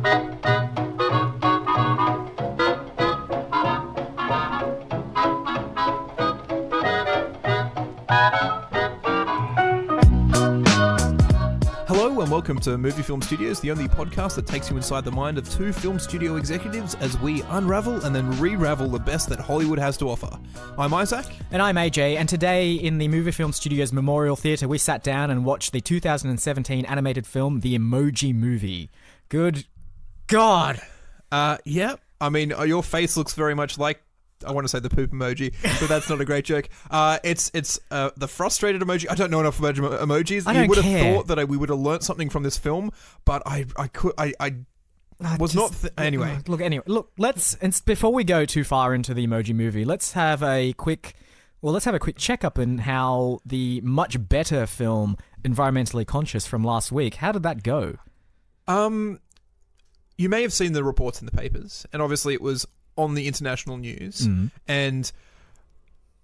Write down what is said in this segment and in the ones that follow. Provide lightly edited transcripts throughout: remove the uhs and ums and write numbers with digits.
Hello and welcome to Movie Film Studios, the only podcast that takes you inside the mind of two film studio executives as we unravel and then re-ravel the best that Hollywood has to offer. I'm Isaac. And I'm AJ, and today in the Movie Film Studios Memorial Theatre we sat down and watched the 2017 animated film, The Emoji Movie. Good God! Yeah, I mean, your face looks very much like, I want to say the poop emoji, but that's not a great joke. It's the frustrated emoji. I don't know enough about emojis. I don't You would care. have thought that we would have learnt something from this film, but I was not... Anyway. Look, before we go too far into The Emoji Movie, let's have a quick checkup in how the much better film, Environmentally Conscious, from last week, how did that go? You may have seen the reports in the papers, and obviously it was on the international news, and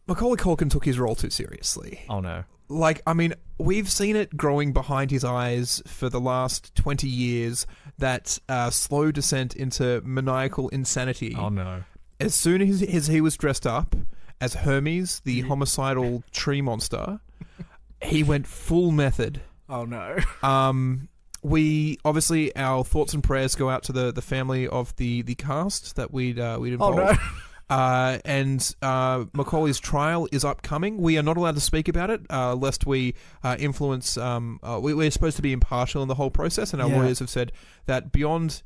Macaulay Culkin took his role too seriously. Oh no. Like, I mean, we've seen it growing behind his eyes for the last 20 years, that slow descent into maniacal insanity. Oh no. As soon as he was dressed up as Hermes, the homicidal tree monster, he went full method. Oh no. We obviously, our thoughts and prayers go out to the family of the cast that we'd involved. Oh no. And Macaulay's trial is upcoming. We are not allowed to speak about it lest we influence. We're supposed to be impartial in the whole process, and our lawyers have said that beyond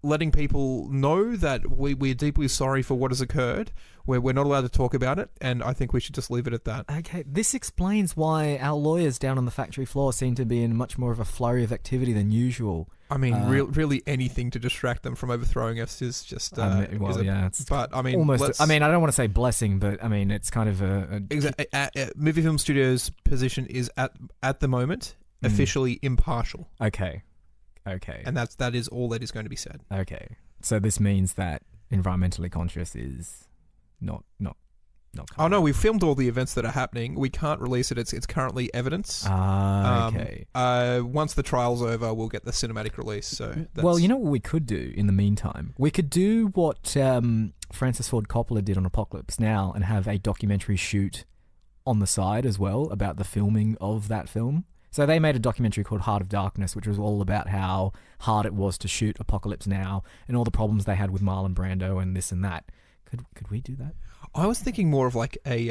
letting people know that we're deeply sorry for what has occurred, we're not allowed to talk about it, and I think we should just leave it at that. Okay, this explains why our lawyers down on the factory floor seem to be in much more of a flurry of activity than usual. I mean, really anything to distract them from overthrowing us is just... but I mean... Almost, I mean, I don't want to say blessing, but I mean, it's kind of Exactly. Movie Film Studios' position is, at the moment, officially impartial. Okay. And that is all that is going to be said. Okay. So this means that Environmentally Conscious is not Oh no, we've filmed all the events that are happening. We can't release it. It's currently evidence. Okay. Once the trial's over, we'll get the cinematic release. So well, you know what we could do in the meantime? We could do what Francis Ford Coppola did on Apocalypse Now and have a documentary shoot on the side as well about the filming of that film. So they made a documentary called Heart of Darkness, which was all about how hard it was to shoot Apocalypse Now and all the problems they had with Marlon Brando and this and that. Could we do that? I was thinking more of like a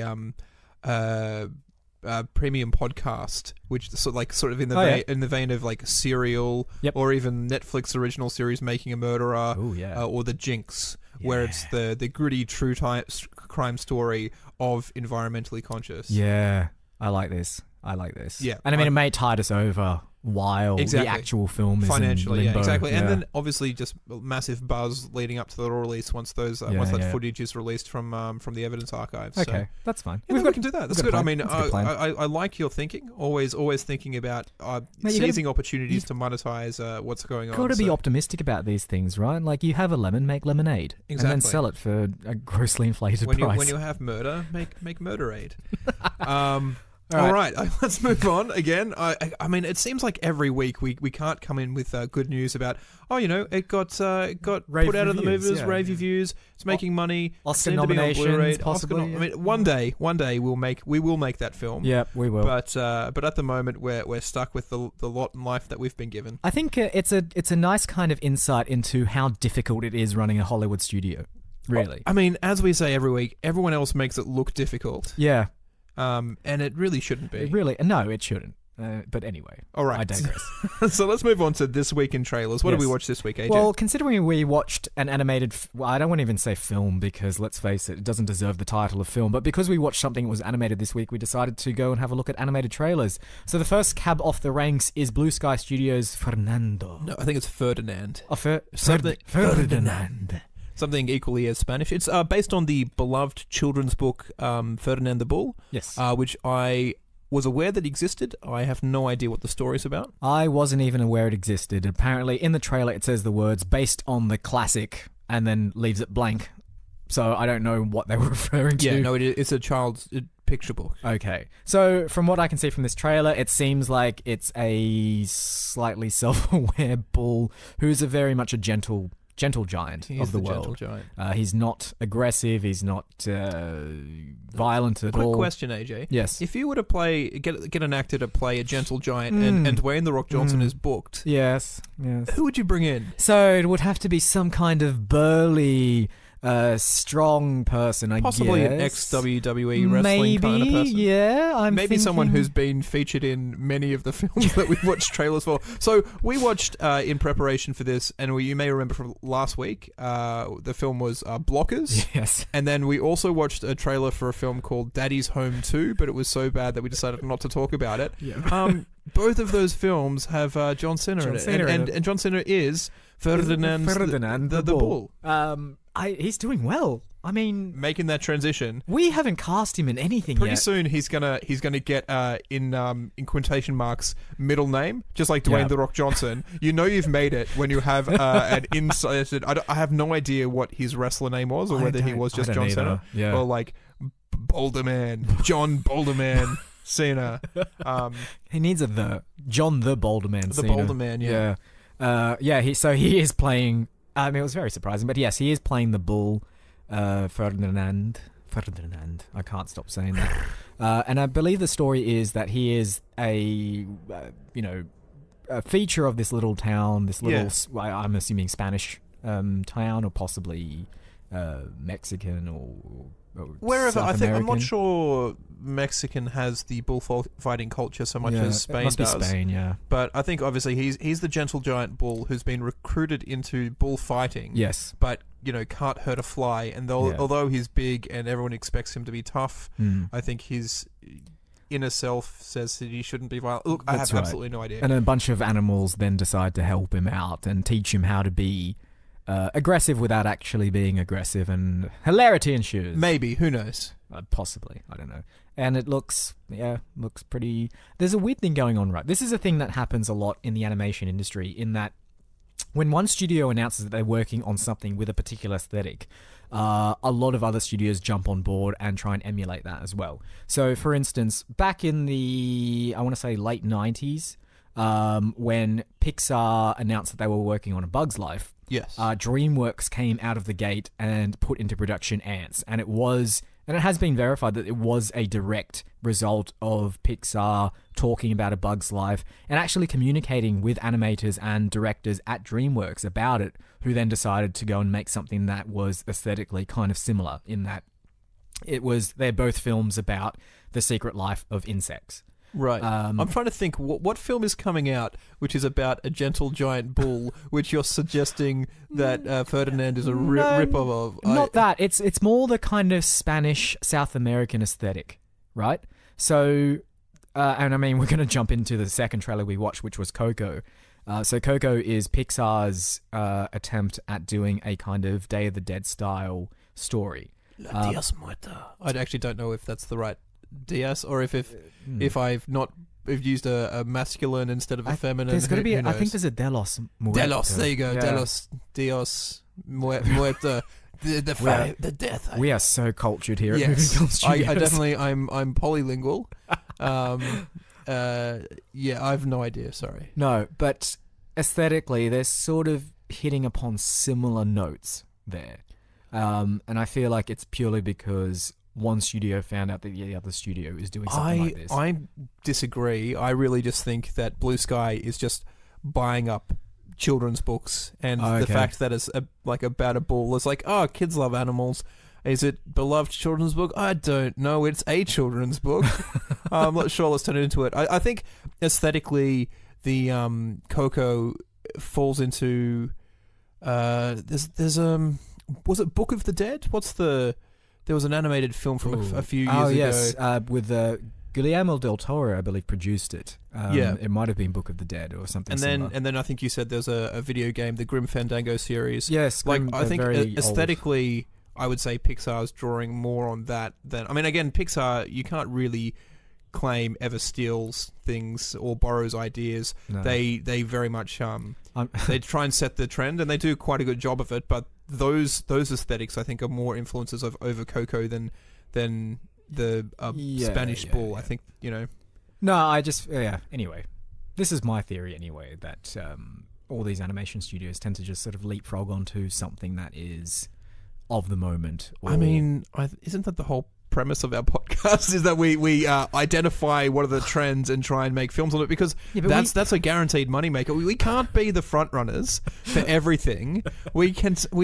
premium podcast, which sort of in the vein of like Serial, or even Netflix original series Making a Murderer, or The Jinx, where it's the gritty true crime story of Environmentally Conscious. Yeah, I like this. Yeah, and I mean, it may tide us over while the actual film is financially in limbo. Exactly. And then obviously just massive buzz leading up to the release once that footage is released from the evidence archives. Okay, so, that's fine. We can do that. That's good. I mean, I like your thinking. Always thinking about seizing opportunities to monetize what's going on. You've got to be optimistic about these things, right? Like, you have a lemon, make lemonade, and then sell it for a grossly inflated price. When you have murder, make murderade. All right, let's move on again. I mean, it seems like every week we can't come in with good news about, it got put out of the movies, rave reviews, it's making money, Oscar nominations, possibly. I mean, one day we will make that film. Yeah, we will. But at the moment we're stuck with the lot in life that we've been given. I think it's a nice kind of insight into how difficult it is running a Hollywood studio. Really. I mean, as we say every week, everyone else makes it look difficult. Yeah. And it really shouldn't be. No, it shouldn't. But anyway, all right. I digress. So let's move on to This Week in Trailers. What did we watch this week, AJ? Well, considering we watched an animated... I don't want to even say film because, let's face it, it doesn't deserve the title of film. But because we watched something that was animated this week, we decided to go and have a look at animated trailers. So the first cab off the ranks is Blue Sky Studios' Fernando. No, I think it's Ferdinand. Ferdinand. Something equally as Spanish. It's based on the beloved children's book Ferdinand the Bull. Yes. Which I was aware that existed. I have no idea what the story's about. I wasn't even aware it existed. Apparently, in the trailer, it says the words based on the classic and then leaves it blank. So I don't know what they were referring to. Yeah, no, it's a child's picture book. Okay. So from what I can see from this trailer, it seems like it's a slightly self-aware bull who's very much a gentle giant He of is the gentle world. giant. He's not aggressive. He's not violent at Quick all. question, AJ. Yes. If you were to get an actor to play a gentle giant and Dwayne The Rock Johnson is booked, Yes. who would you bring in? So it would have to be some kind of burly, strong person, I guess. Possibly an ex-WWE wrestling kind of person. Yeah. Maybe someone who's been featured in many of the films that we've watched trailers for. So we watched in preparation for this, and you may remember from last week, the film was Blockers. Yes. And then we also watched a trailer for a film called Daddy's Home 2, but it was so bad that we decided not to talk about it. Yeah. Both of those films have John Cena in it. And John Cena is Ferdinand the bull. He's doing well. I mean, making that transition. We haven't cast him in anything Pretty yet. soon he's gonna get in quotation marks middle name, just like Dwayne The Rock Johnson. You know you've made it when you have an inserted. I have no idea what his wrestler name was, or whether he was just John Cena, or like Boulder Man, John Boulder Man Cena. He needs John the Boulder Man. The Boulder Man, yeah. He is playing. I mean, it was very surprising, but yes, he is playing the bull, Ferdinand. I can't stop saying that. And I believe the story is that he is a feature of this little town, I'm assuming Spanish town, or possibly Mexican or wherever. South I think American. I'm not sure Mexican has the bullfighting culture so much as Spain does. does. Be Spain, yeah. But I think obviously he's the gentle giant bull who's been recruited into bullfighting. Yes. But can't hurt a fly, and although he's big and everyone expects him to be tough, I think his inner self says that he shouldn't be violent. Look, I have absolutely no idea. And a bunch of animals then decide to help him out and teach him how to be aggressive without actually being aggressive, and hilarity ensues. Maybe, who knows? Possibly, I don't know. And it looks pretty. There's a weird thing going on, right? This is a thing that happens a lot in the animation industry, in that when one studio announces that they're working on something with a particular aesthetic, a lot of other studios jump on board and try and emulate that as well. So, for instance, back in the, I want to say late 90s, when Pixar announced that they were working on A Bug's Life, yes, DreamWorks came out of the gate and put into production Ants, and it has been verified that it was a direct result of Pixar talking about A Bug's Life and actually communicating with animators and directors at DreamWorks about it, who then decided to go and make something that was aesthetically kind of similar, in that they're both films about the secret life of insects. Right. I'm trying to think what film is coming out which is about a gentle giant bull, which you're suggesting that Ferdinand is a rip-off of. Not that. It's more the kind of Spanish South American aesthetic, right? So, and I mean, we're going to jump into the second trailer we watched, which was Coco. So Coco is Pixar's attempt at doing a kind of Day of the Dead style story. La Dios Muerta. I actually don't know if that's the right Diaz, or if I've used a masculine instead of a feminine. There's got to be. I think there's a Delos Muerta. Delos, there you go. Yeah. Dios Muerta. The death. We are so cultured here. Yes. At Movie Studios. I definitely. I'm polylingual. I have no idea. Sorry. No, but aesthetically, they're sort of hitting upon similar notes there, and I feel like it's purely because one studio found out that the other studio is doing something like this. I disagree. I really just think that Blue Sky is just buying up children's books, and the fact that it's about a bull. It's like, oh, kids love animals. Is it beloved children's book? I don't know. It's a children's book. I'm not sure. Let's turn it into it. I think aesthetically, the Coco falls into. Was it Book of the Dead? There was an animated film from a few years ago. Oh, yes, with Guillermo del Toro, I believe, produced it. It might have been Book of the Dead or something similar. And then I think you said there's a video game, the Grim Fandango series. Yes, I think aesthetically, I would say Pixar's drawing more on that than... I mean, again, Pixar, you can't really claim ever steals things or borrows ideas. No. They very much... they try and set the trend, and they do quite a good job of it, but those aesthetics, I think, are more influences over Coco than Spanish bull. I think, No, I just Anyway, this is my theory anyway, that all these animation studios tend to just sort of leapfrog onto something that is of the moment. I mean, isn't that the whole premise of our podcast, is that we identify what are the trends and try and make films on it, because that's a guaranteed moneymaker. We can't be the front runners for everything. We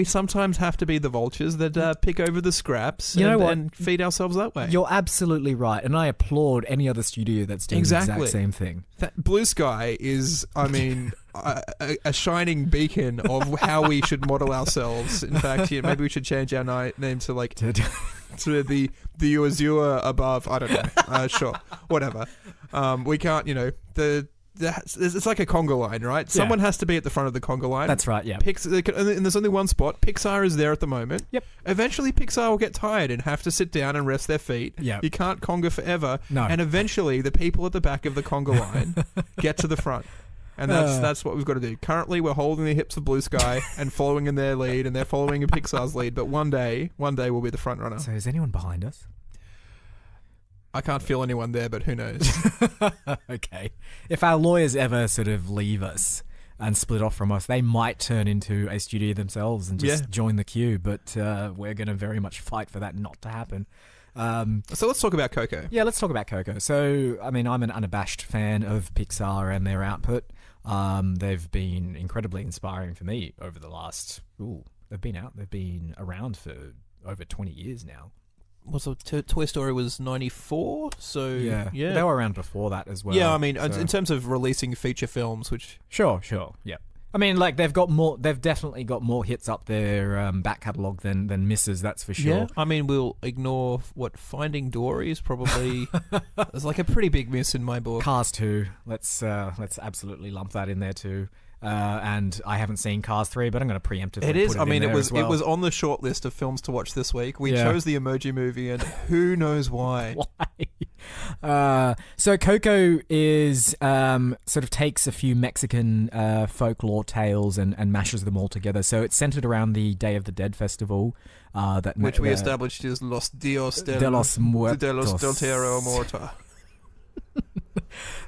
sometimes have to be the vultures that pick over the scraps and feed ourselves that way. You're absolutely right, and I applaud any other studio that's doing the exact same thing. That Blue Sky is, I mean, a shining beacon of how we should model ourselves. In fact, maybe we should change our name to to the Azure above. I don't know. Sure, whatever. We can't. It's like a conga line, right? Yeah. Someone has to be at the front of the conga line. That's right. Yeah. And there's only one spot. Pixar is there at the moment. Yep. Eventually, Pixar will get tired and have to sit down and rest their feet. Yeah. You can't conga forever. No. And eventually, the people at the back of the conga line get to the front. And that's what we've got to do. Currently, we're holding the hips of Blue Sky and following in their lead, and they're following in Pixar's lead. But one day we'll be the front runner. So is anyone behind us? I can't feel anyone there, but who knows? Okay. If our lawyers ever sort of leave us and split off from us, they might turn into a studio themselves and just join the queue. But we're going to very much fight for that not to happen. So let's talk about Coco. Yeah, let's talk about Coco. So, I mean, I'm an unabashed fan of Pixar and their output. They've been incredibly inspiring for me over the last... they've been around for over 20 years now. Well, so Toy Story was 94, so... Yeah. They were around before that as well. Yeah, I mean, in terms of releasing feature films, which... Sure, yeah. I mean, like, they've definitely got more hits up their back catalogue than misses, that's for sure. Yeah, I mean, we'll ignore Finding Dory is probably... It's like a pretty big miss in my book. Cars 2, let's absolutely lump that in there too. And I haven't seen Cars 3, but I'm going to preemptively It is. put it in there as well. It was on the short list of films to watch this week. We chose the Emoji Movie, and who knows why. So Coco is sort of takes a few Mexican folklore tales and mashes them all together. So it's centered around the Day of the Dead festival, which we established is Los Dios de los Muertos. De los del Tierra Morta.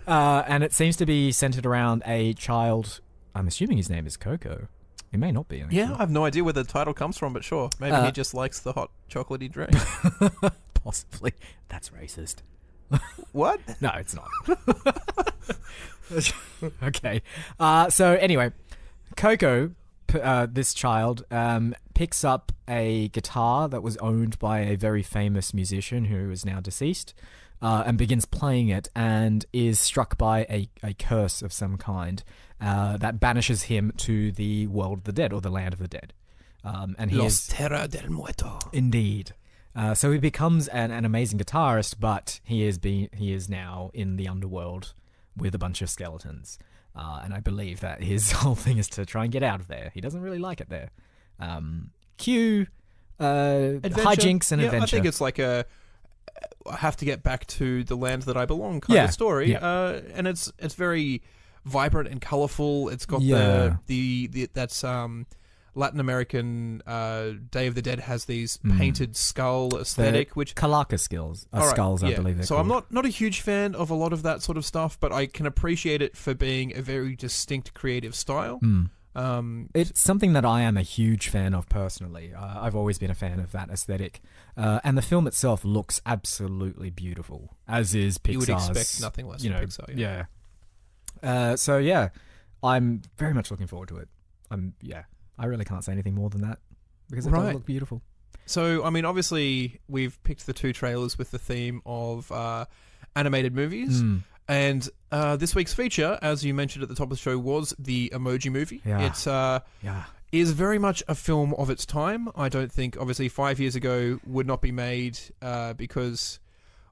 And it seems to be centered around a child. I'm assuming his name is Coco. It may not be. Actually. Yeah, I have no idea where the title comes from, but sure. Maybe he just likes the hot chocolatey drink. Possibly. That's racist. What? No, it's not. Okay. So anyway, Coco, this child, picks up a guitar that was owned by a very famous musician who is now deceased, and begins playing it, and is struck by a curse of some kind that banishes him to the world of the dead, or the land of the dead. And he Los Terra del Muerto. Indeed. So he becomes an amazing guitarist, but he is now in the underworld with a bunch of skeletons. And I believe that his whole thing is to try and get out of there. He doesn't really like it there. Cue hijinks and adventure. I think it's like I have to get back to the land that I belong kind of story. Yeah. And it's very vibrant and colourful. It's got that's Latin American Day of the Dead has these painted skull aesthetic, which Calaca skulls, I believe they're so called. I'm not a huge fan of a lot of that sort of stuff, but I can appreciate it for being a very distinct creative style. It's something that I am a huge fan of personally. I've always been a fan of that aesthetic, and the film itself looks absolutely beautiful, as is Pixar's. You would expect nothing less from Pixar. Yeah. So yeah, I'm very much looking forward to it. I really can't say anything more than that because it does look beautiful. So, I mean, obviously, we've picked the two trailers with the theme of animated movies. And this week's feature, as you mentioned at the top of the show, was the Emoji Movie. Yeah. It's is very much a film of its time. I don't think, obviously, 5 years ago would not be made because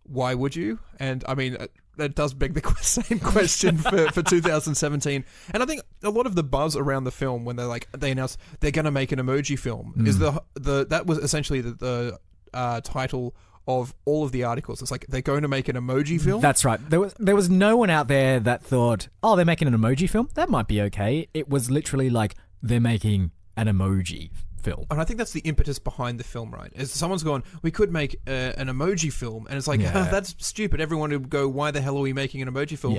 why would you? And, I mean... that does beg the same question for 2017. And I think a lot of the buzz around the film when they announced they're going to make an emoji film is that was essentially the title of all of the articles. It's like they're going to make an emoji film. That's right. There was no one out there that thought, oh, they're making an emoji film? That might be okay. It was literally like they're making an emoji film. And I think that's the impetus behind the film, right? Is someone's gone, we could make an emoji film, and it's like, that's stupid. Everyone would go, why the hell are we making an emoji film?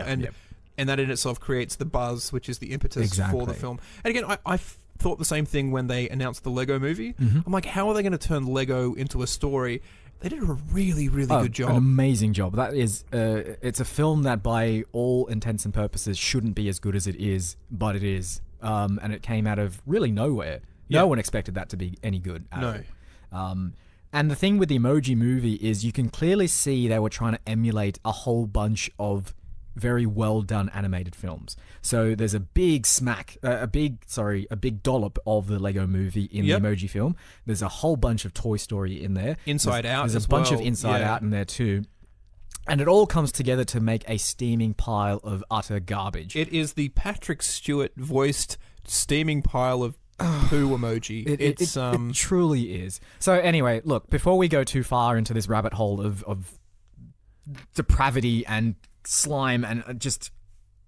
And that in itself creates the buzz, which is the impetus for the film. And again, I thought the same thing when they announced the Lego movie. I'm like, how are they going to turn Lego into a story? They did a really, really good job. An amazing job. That is, it's a film that by all intents and purposes shouldn't be as good as it is, but it is. And it came out of really nowhere. No one expected that to be any good at all. And the thing with the Emoji movie is you can clearly see they were trying to emulate a whole bunch of very well done animated films. So there's a big dollop of the Lego movie in the Emoji film. There's a whole bunch of Toy Story in there. Inside Out. There's a bunch of Inside Out in there too. And it all comes together to make a steaming pile of utter garbage. It is the Patrick Stewart voiced steaming pile of poo emoji. It truly is. So anyway, look, before we go too far into this rabbit hole of depravity and slime and just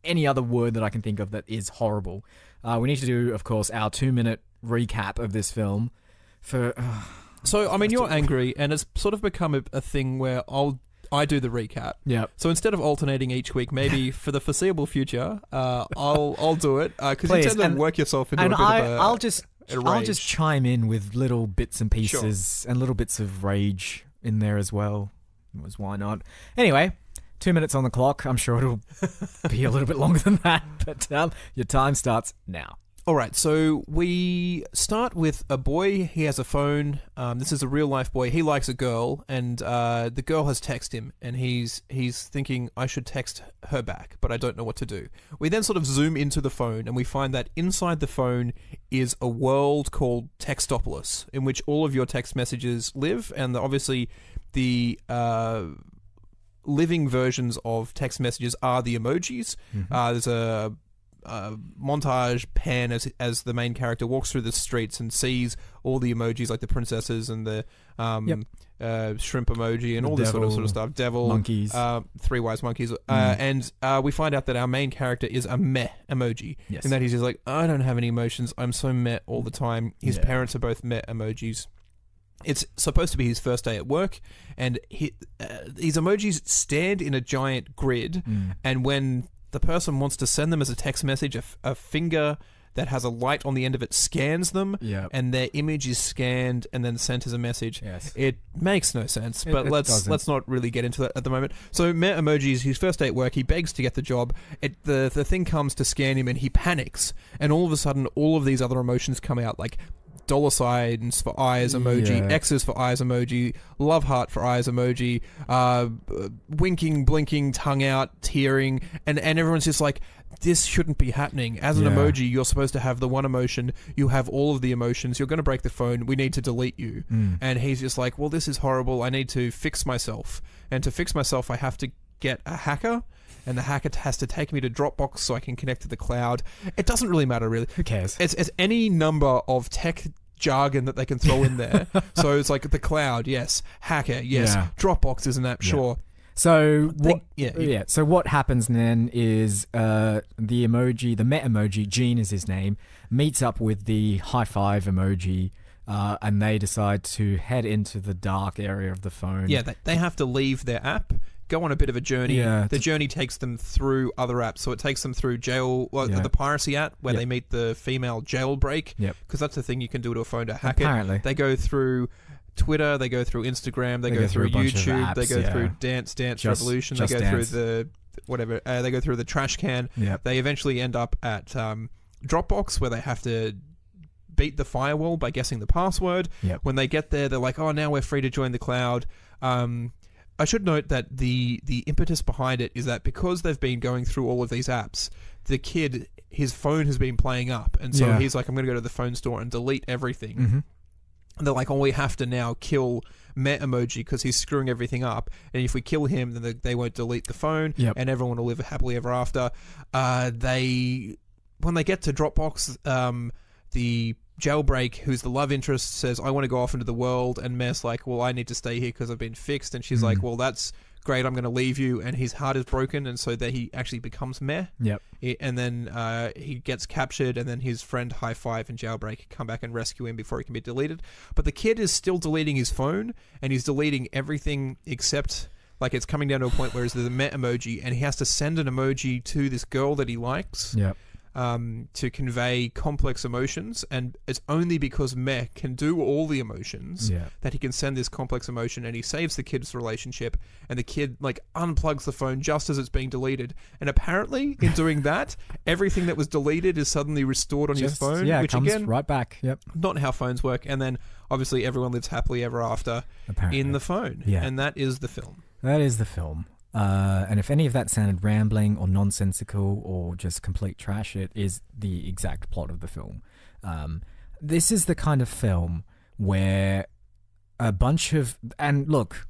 any other word that I can think of that is horrible, we need to do, of course, our 2-minute recap of this film. So, I mean, you're angry, and it's sort of become a thing where I do the recap. Yeah. So instead of alternating each week, maybe for the foreseeable future, I'll do it because you tend to work yourself into a bit of a I'll just chime in with little bits and pieces and little bits of rage in there as well. Why not? Anyway, 2 minutes on the clock. I'm sure it'll be a little bit longer than that, but your time starts now. All right, so we start with a boy. He has a phone. This is a real-life boy. He likes a girl, and the girl has texted him, and he's thinking, I should text her back, but I don't know what to do. We then sort of zoom into the phone, and we find that inside the phone is a world called Textopolis, in which all of your text messages live, and obviously the living versions of text messages are the emojis. There's a montage pan as the main character walks through the streets and sees all the emojis, like the princesses and the shrimp emoji and all this sort of stuff. Devil, monkeys, 3 wise monkeys, and we find out that our main character is a meh emoji, and that he's just like, I don't have any emotions. I'm so meh all the time. His parents are both meh emojis. It's supposed to be his first day at work, and these emojis stand in a giant grid, and when the person wants to send them as a text message, a finger that has a light on the end of it scans them, and their image is scanned and then sent as a message. It makes no sense, but let's not really get into that at the moment. So Meh Emoji is his first day at work. He begs to get the job. The thing comes to scan him, and he panics, and all of a sudden all of these other emotions come out, like dollar signs for eyes emoji, X's for eyes emoji, love heart for eyes emoji, winking, blinking, tongue out, tearing, and everyone's just like, this shouldn't be happening. As an emoji, you're supposed to have the one emotion. You have all of the emotions. You're going to break the phone. We need to delete you. And he's just like, well, this is horrible. I need to fix myself. And to fix myself, I have to get a hacker. And the hacker has to take me to Dropbox so I can connect to the cloud. It doesn't really matter, really. Who cares? It's any number of tech jargon that they can throw in there. So it's like the cloud, yes. Hacker, yes. Dropbox is an app, sure. So So what happens then is the emoji, the Meh emoji, Gene is his name, meets up with the high five emoji. And they decide to head into the dark area of the phone. Yeah, they have to leave their app, go on a bit of a journey. The journey takes them through other apps. So it takes them through the piracy app, where they meet the female jailbreak. Because that's the thing you can do to a phone to hack Apparently. They go through Twitter, they go through Instagram, they go through YouTube, apps, they go through Dance Revolution, they go through the whatever, they go through the trash can. They eventually end up at Dropbox, where they have to beat the firewall by guessing the password. When they get there, they're like, oh, now we're free to join the cloud. I should note that the impetus behind it is that because they've been going through all of these apps, the kid, his phone has been playing up, and so he's like, I'm going to go to the phone store and delete everything. And they're like, oh, we have to now kill Meh Emoji because he's screwing everything up, and if we kill him, then they won't delete the phone, and everyone will live happily ever after. When they get to Dropbox, the jailbreak, who's the love interest, says, I want to go off into the world, and Meh's like, well, I need to stay here because I've been fixed, and she's like, well, that's great, I'm going to leave you, and his heart is broken, and so that he actually becomes meh. Yep. And then he gets captured, and then his friend High Five and Jailbreak come back and rescue him before he can be deleted. But the kid is still deleting his phone, and he's deleting everything except, like, it's coming down to a point where there's the meh emoji, and he has to send an emoji to this girl that he likes. Yep. To convey complex emotions, and it's only because meh can do all the emotions that he can send this complex emotion, and he saves the kid's relationship, and the kid like unplugs the phone just as it's being deleted, and apparently in doing that everything that was deleted is suddenly restored on his phone, which which comes again, right back. Yep. not how phones work. And then obviously everyone lives happily ever after Apparently. in the phone. And that is the film. That is the film. And if any of that sounded rambling or nonsensical or just complete trash, it is the exact plot of the film. This is the kind of film where a bunch of... And look,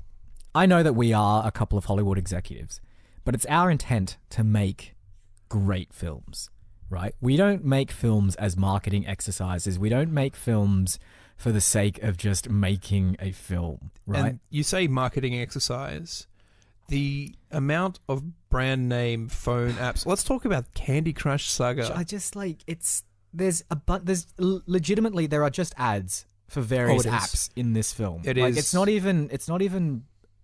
I know that we are a couple of Hollywood executives, but it's our intent to make great films, right? We don't make films as marketing exercises. We don't make films for the sake of just making a film, right? And you say marketing exercise... The amount of brand name phone apps. Let's talk about Candy Crush Saga. I just like there's legitimately there are just ads for various apps in this film. It's not even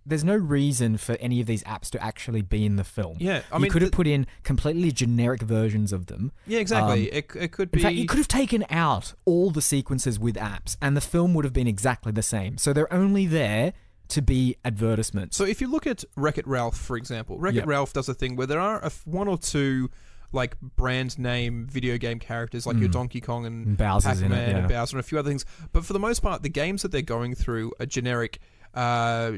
there's no reason for any of these apps to actually be in the film. Yeah, I mean, mean, you could have put in completely generic versions of them. Yeah, exactly. It could be. In fact, you could have taken out all the sequences with apps, and the film would have been exactly the same. So they're only there to be advertisements. So if you look at Wreck-It Ralph, for example, Wreck-It Ralph does a thing where there are one or two like brand name video game characters like your Donkey Kong and Bowser's Pac-Man in it, and Bowser and a few other things. But for the most part, the games that they're going through are generic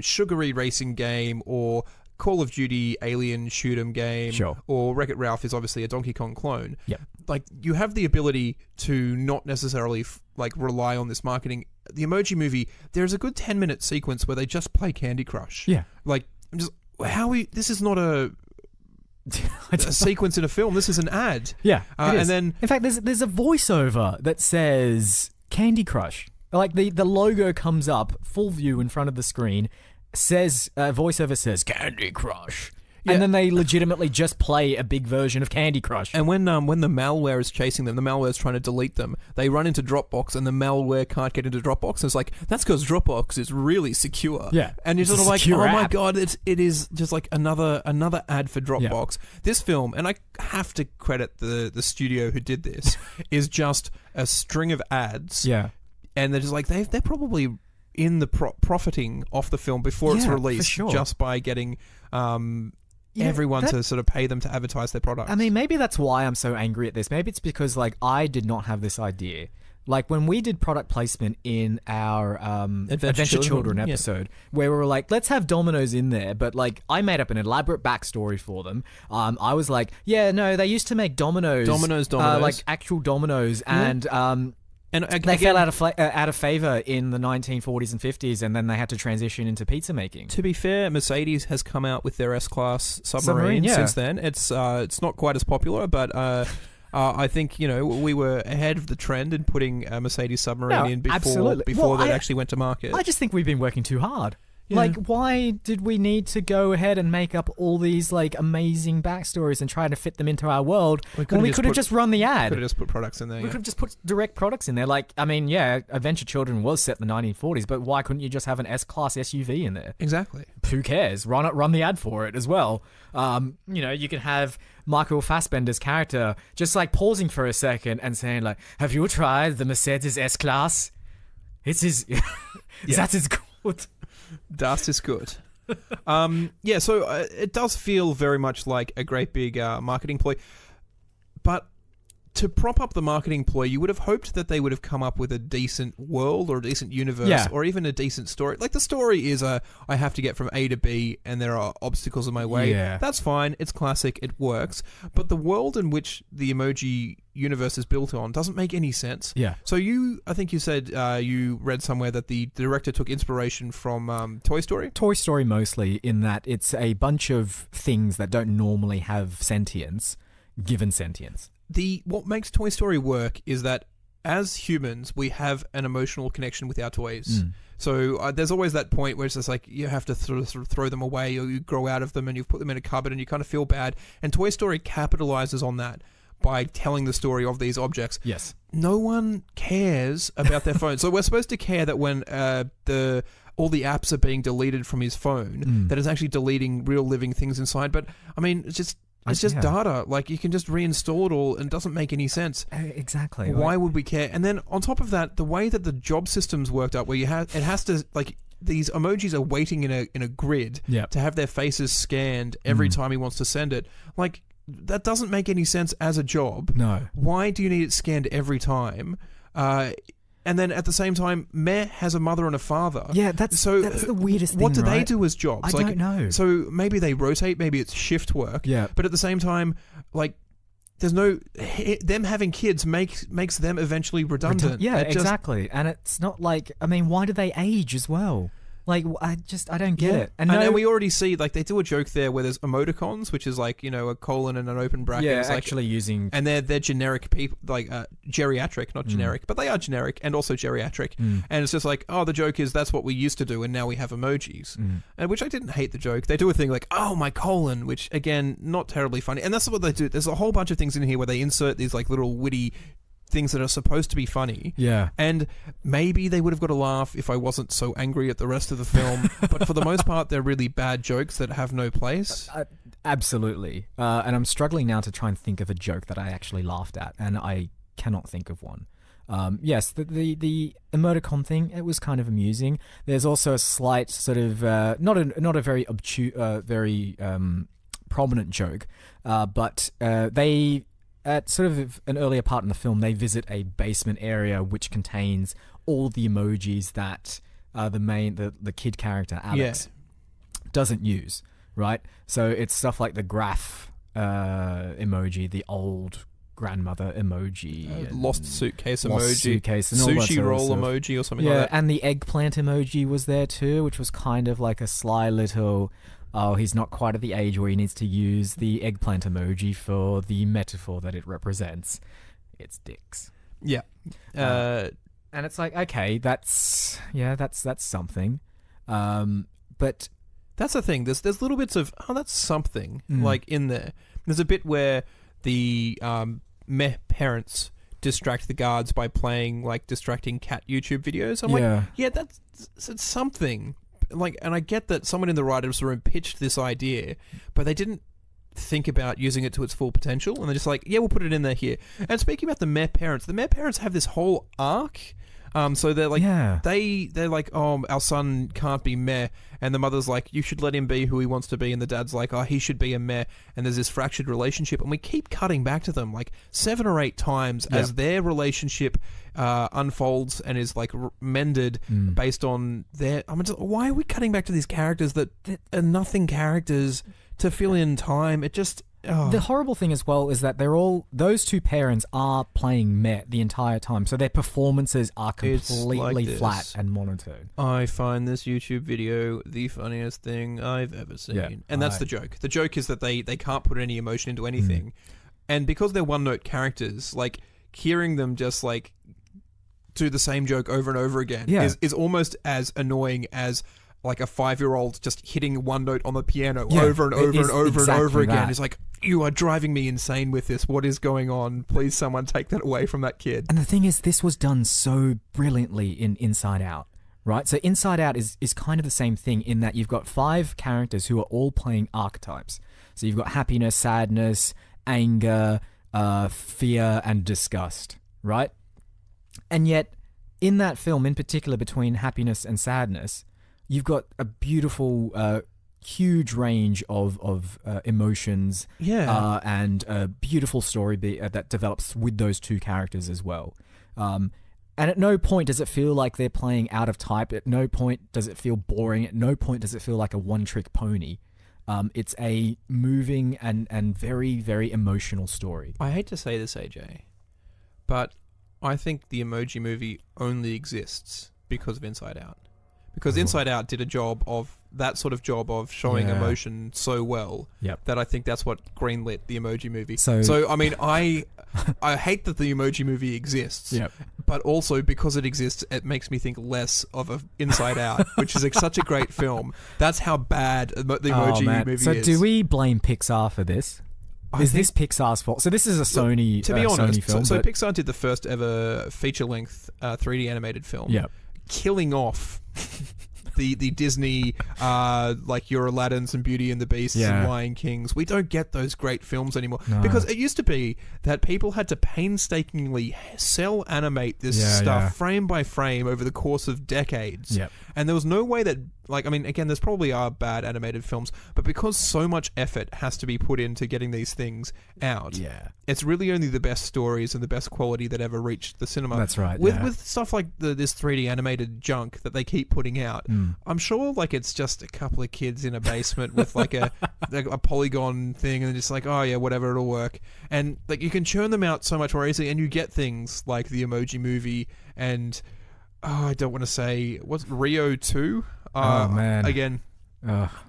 sugary racing game or Call of Duty alien shoot 'em game, or Wreck-It Ralph is obviously a Donkey Kong clone. Like you have the ability to not necessarily like rely on this marketing. The Emoji Movie, there's a good 10-minute sequence where they just play Candy Crush. Like I'm just this is not a sequence in a film. This is an ad. And then in fact, there's a voiceover that says Candy Crush. Like the logo comes up full view in front of the screen. Voiceover says Candy Crush, and then they legitimately just play a big version of Candy Crush. And when the malware is chasing them, the malware is trying to delete them. They run into Dropbox, and the malware can't get into Dropbox. And it's like that's because Dropbox is really secure. And you're sort of like, oh my god, it is just like another ad for Dropbox. This film, and I have to credit the studio who did this, is just a string of ads. And they're just like they're probably in the profiting off the film before it's released, just by getting everyone to sort of pay them to advertise their products. I mean, maybe that's why I'm so angry at this. Maybe it's because like I did not have this idea. Like when we did product placement in our Adventure Children episode, where we were like, let's have Domino's in there, but like I made up an elaborate backstory for them. I was like, they used to make Domino's, like actual Domino's, and they fell out of favor in the 1940s and 50s, and then they had to transition into pizza making. To be fair, Mercedes has come out with their S-Class submarine since then. It's not quite as popular, but I think we were ahead of the trend in putting a Mercedes submarine in before they actually went to market. I just think we've been working too hard. Like, why did we need to go ahead and make up all these like amazing backstories and try to fit them into our world when we could have just run the ad? Could have just put products in there. We could have just put direct products in there. Like, I mean, Adventure Children was set in the 1940s, but why couldn't you just have an S-Class SUV in there? Exactly. Who cares? Run the ad for it as well. You can have Michael Fassbender's character just like pausing for a second and saying like, "Have you tried the Mercedes S-Class? It is that is good." Das is good. So it does feel very much like a great big marketing ploy. But to prop up the marketing ploy, you would have hoped that they would have come up with a decent world or a decent universe or even a decent story. Like the story is I have to get from A to B and there are obstacles in my way. That's fine. It's classic. It works. But the world in which the Emoji universe is built on doesn't make any sense. So I think you said you read somewhere that the director took inspiration from Toy Story? Toy Story mostly, in that it's a bunch of things that don't normally have sentience given sentience. What makes Toy Story work is that as humans, we have an emotional connection with our toys. So there's always that point where it's just like you have to sort of throw them away, or you grow out of them and you've put them in a cupboard and you kind of feel bad. And Toy Story capitalizes on that by telling the story of these objects. Yes. No one cares about their phone. So we're supposed to care that when all the apps are being deleted from his phone, that it's actually deleting real living things inside. But I mean, it's just data. Like, you can just reinstall it all, and it doesn't make any sense. Exactly. Why would we care? And then on top of that, the way that the job system's worked out, where it has to, like, these emojis are waiting in a grid to have their faces scanned every time he wants to send it. Like, that doesn't make any sense as a job. No. Why do you need it scanned every time? And then at the same time, Meh has a mother and a father. Yeah, that's the weirdest thing. What do they do as jobs? I don't know. So maybe they rotate, maybe it's shift work. Yeah. But at the same time, like, there's no... Them having kids makes them eventually redundant. Exactly. And it's not like... I mean, why do they age as well? Like, I don't get it. And we already see, like, they do a joke there where there's emoticons, which is like, you know, a colon and an open bracket. Yeah, like, actually using... And they're generic people, like, geriatric, not generic, but they are generic and also geriatric. And it's just like, oh, the joke is that's what we used to do, and now we have emojis. Which I didn't hate the joke. They do a thing like, oh, my colon, which, again, not terribly funny. And that's what they do. There's a whole bunch of things in here where they insert these, like, little witty things that are supposed to be funny. Yeah. And maybe they would have got a laugh if I wasn't so angry at the rest of the film. But for the most part, they're really bad jokes that have no place. Absolutely. And I'm struggling now to try and think of a joke that I actually laughed at, and I cannot think of one. Yes, the emoticon thing, it was kind of amusing. There's also a slight sort of not a very obtuse, very prominent joke, but they, at sort of an earlier part in the film, they visit a basement area which contains all the emojis that the kid character Alex doesn't use, right? So it's stuff like the graph emoji, the old grandmother emoji, lost suitcase emoji, suitcase, and sushi roll emoji or something like that. And the eggplant emoji was there too, which was kind of like a sly little... Oh, he's not quite at the age where he needs to use the eggplant emoji for the metaphor that it represents. It's dicks. Yeah. And it's like, okay, that's something. But that's the thing. There's little bits of, oh, that's something, like, in there. There's a bit where the Meh parents distract the guards by playing, like, distracting cat YouTube videos. I'm like, yeah, that's something. Like, and I get that someone in the writers' room pitched this idea, but they didn't think about using it to its full potential, and they're just like, yeah, we'll put it in there here. And speaking about the Meh parents have this whole arc. So they're like, they're like, oh, our son can't be Meh, and the mother's like, you should let him be who he wants to be, and the dad's like, oh, he should be a Meh, and there's this fractured relationship, and we keep cutting back to them like 7 or 8 times as their relationship unfolds and is like mended based on their... I mean, why are we cutting back to these characters that are nothing characters to fill in time? It just... Oh. The horrible thing as well is that those two parents are playing Meh the entire time, so their performances are completely flat and monotone. I find this YouTube video the funniest thing I've ever seen. And that's the joke. The joke is that they can't put any emotion into anything. And because they're one-note characters, like, hearing them just, like, do the same joke over and over again is almost as annoying as... like a 5-year-old just hitting one note on the piano over and over and over and over again. It's like, you are driving me insane with this. What is going on? Please, someone take that away from that kid. And the thing is, this was done so brilliantly in Inside Out, right? So Inside Out is kind of the same thing in that you've got 5 characters who are all playing archetypes. So you've got happiness, sadness, anger, fear, and disgust, right? And yet, in that film, in particular, between happiness and sadness... you've got a beautiful, huge range of emotions, and a beautiful story that develops with those two characters as well. And at no point does it feel like they're playing out of type. At no point does it feel boring. At no point does it feel like a one-trick pony. It's a moving and very, very emotional story. I hate to say this, AJ, but I think the Emoji Movie only exists because of Inside Out. because Inside Out did a job of that sort of job of showing emotion so well that I think that's what greenlit the Emoji Movie. So I mean, I hate that the Emoji Movie exists, but also because it exists, it makes me think less of a Inside Out, which is such a great film. That's how bad the Emoji Movie so is. So do we blame Pixar for this? Is this Pixar's fault? So this is a Sony, to be honest, Sony film. So Pixar did the first ever feature-length 3D animated film, killing off the Disney, like your Aladdins and Beauty and the Beasts and Lion Kings. We don't get those great films anymore. Because it used to be that people had to painstakingly cell animate this stuff frame by frame over the course of decades. And there was no way that, like, I mean, again, there's probably are bad animated films, but because so much effort has to be put into getting these things out, it's really only the best stories and the best quality that ever reached the cinema. That's right. With stuff like this 3D animated junk that they keep putting out, I'm sure like it's just a couple of kids in a basement with like a polygon thing, and they're just like, oh yeah, whatever, it'll work. And like you can churn them out so much more easily, and you get things like the Emoji Movie and I don't want to say what's Rio 2. Oh man! Again,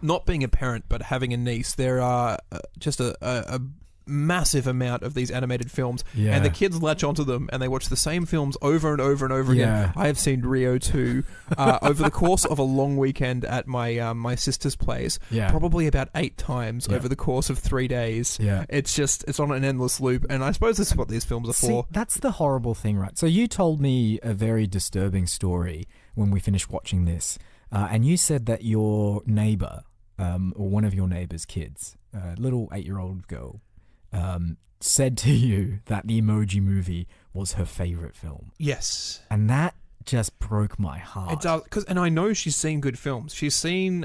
not being a parent but having a niece, there are just a massive amount of these animated films, and the kids latch onto them and they watch the same films over and over and over again. I have seen Rio 2 over the course of a long weekend at my my sister's place, probably about 8 times over the course of 3 days. It's on an endless loop, and I suppose this is what these films are for. That's the horrible thing, right? So you told me a very disturbing story when we finished watching this. And you said that your neighbor, or one of your neighbor's kids, a little 8-year-old girl, said to you that the Emoji Movie was her favorite film. Yes. And that just broke my heart. It does, and I know she's seen good films. She's seen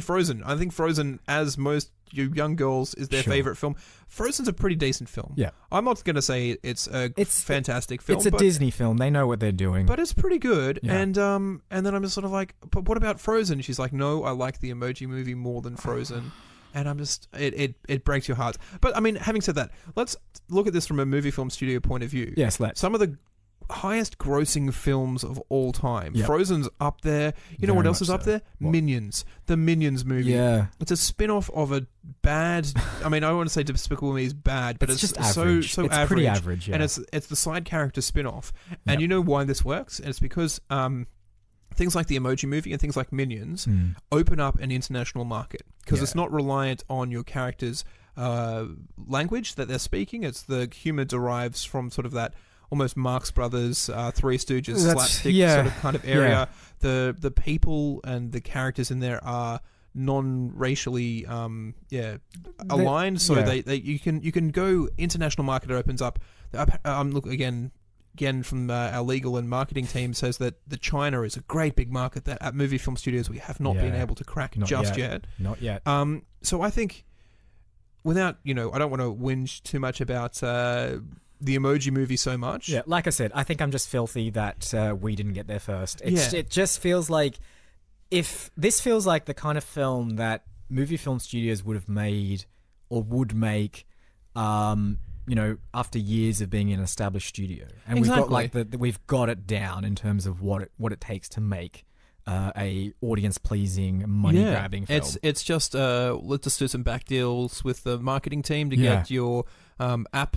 Frozen. I think Frozen, as most young girls, is their favorite film. Frozen's a pretty decent film. I'm not going to say it's a fantastic film. It's a Disney film. They know what they're doing. But it's pretty good. And then I'm just sort of like, but what about Frozen? She's like, no, I like the Emoji Movie more than Frozen. And I'm just, it breaks your heart. But I mean, having said that, let's look at this from a movie film studio point of view. Yes, let's. Some of the highest grossing films of all time. Frozen's up there. You know what else is up there? What? Minions. The Minions movie. Yeah. It's a spin-off of a bad, I mean, I don't want to say Despicable Me is bad, but it's just average. So it's average. Pretty average, And it's the side character spin-off. And you know why this works? And it's because things like the Emoji Movie and things like Minions open up an international market, because it's not reliant on your character's language that they're speaking. It's the humor derives from sort of that almost Marx Brothers, Three Stooges, slapstick sort of kind of area. The people and the characters in there are non-racially aligned, so they you can go international market. It opens up. Look again from our legal and marketing team says that the China is a great big market that at movie film studios we have not been able to crack just yet. Not yet. So I think without I don't want to whinge too much about the Emoji Movie so much. Yeah, like I said, I think I'm just filthy that we didn't get there first. It just feels like, if this feels like the kind of film that movie film studios would have made or would make, after years of being in an established studio, and we've got it down in terms of what it takes to make a audience pleasing, money grabbing film. It's just let's just do some back deals with the marketing team to get your app.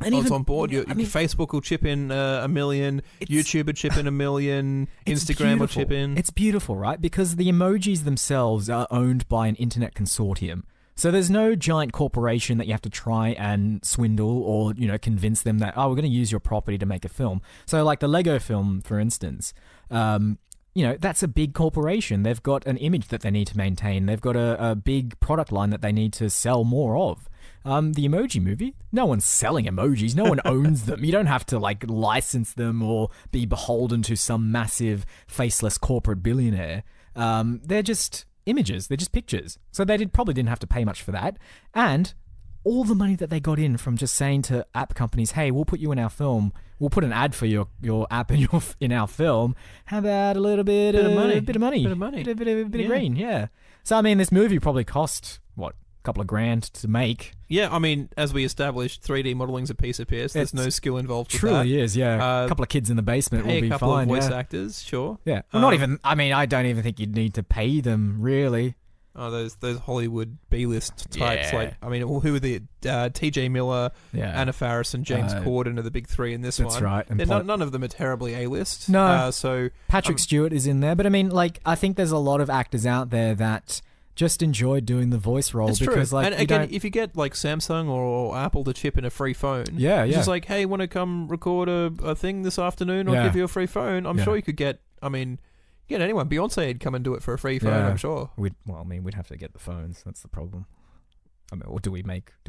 And even on board, Facebook will chip in $1 million, YouTube will chip in $1 million, Instagram will chip in. It's beautiful, right? Because the emojis themselves are owned by an internet consortium. So there's no giant corporation that you have to try and swindle or, convince them that, we're going to use your property to make a film. So like the Lego film, for instance, that's a big corporation. They've got an image that they need to maintain. They've got a big product line that they need to sell more of. The Emoji Movie, no one's selling emojis. No one owns them. You don't have to license them or be beholden to some massive faceless corporate billionaire. They're just images. They're just pictures. So they probably didn't have to pay much for that. And all the money that they got in from just saying to app companies, hey, we'll put you in our film. We'll put an ad for your app in our film. How about a little bit of money? Bit of green, yeah. So, I mean, this movie probably cost, what, couple of grand to make. Yeah, I mean, as we established, 3D modeling's a piece of piss. There's no skill involved with that. Truly is, yeah. A couple of kids in the basement will be fine. Pay a couple of voice actors, sure. Yeah. Well, not even... I mean, I don't even think you'd need to pay them, really. Oh, those Hollywood B-list types. Like, I mean, who are the T.J. Miller, Anna Faris, and James Corden are the big three in this one. That's right. And none of them are terribly A-list. No. So Patrick Stewart is in there. But, I mean, like, I think there's a lot of actors out there that just enjoy doing the voice role. It's because, true. like, and again, if you get, like, Samsung or Apple to chip in a free phone. Yeah. Just like, hey, want to come record a thing this afternoon? I'll give you a free phone. I'm sure you could get, get anyone. Beyonce would come and do it for a free phone, I'm sure. We'd have to get the phones. That's the problem. I mean, or do we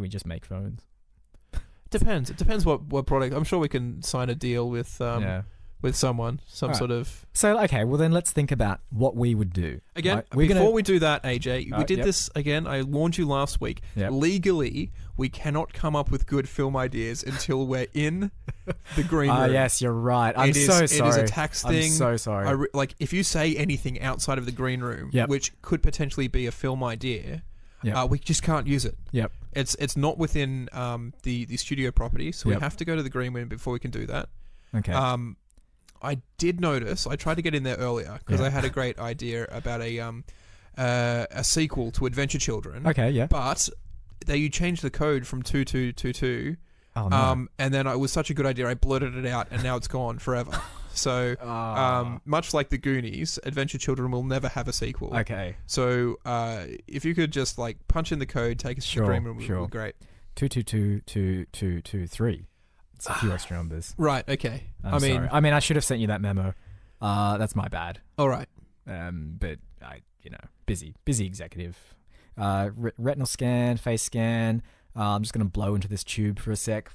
just make phones? Depends. It depends what product. I'm sure we can sign a deal with with someone, sort of. So, okay, well then let's think about what we would do. Again, right? Before we do that, AJ, we did this again. I warned you last week. Yep. Legally, we cannot come up with good film ideas until we're in the green room. Yes, you're right. I'm so sorry. It is a tax thing. I'm so sorry. Like, if you say anything outside of the green room, which could potentially be a film idea, we just can't use it. Yep. It's not within the studio property, so we have to go to the green room before we can do that. Okay. I did notice. I tried to get in there earlier because I had a great idea about a sequel to Adventure Children. Okay, yeah. But you changed the code from 2222. Oh, no. And then it was such a good idea, I blurted it out, and now it's gone forever. So, much like the Goonies, Adventure Children will never have a sequel. Okay. So, if you could just like punch in the code, take us to the green room, it would be great. 222223. It's a few extra numbers. Right. Okay. Sorry. I mean, I should have sent you that memo. That's my bad. All right. But busy executive. Retinal scan, face scan. I'm just gonna blow into this tube for a sec.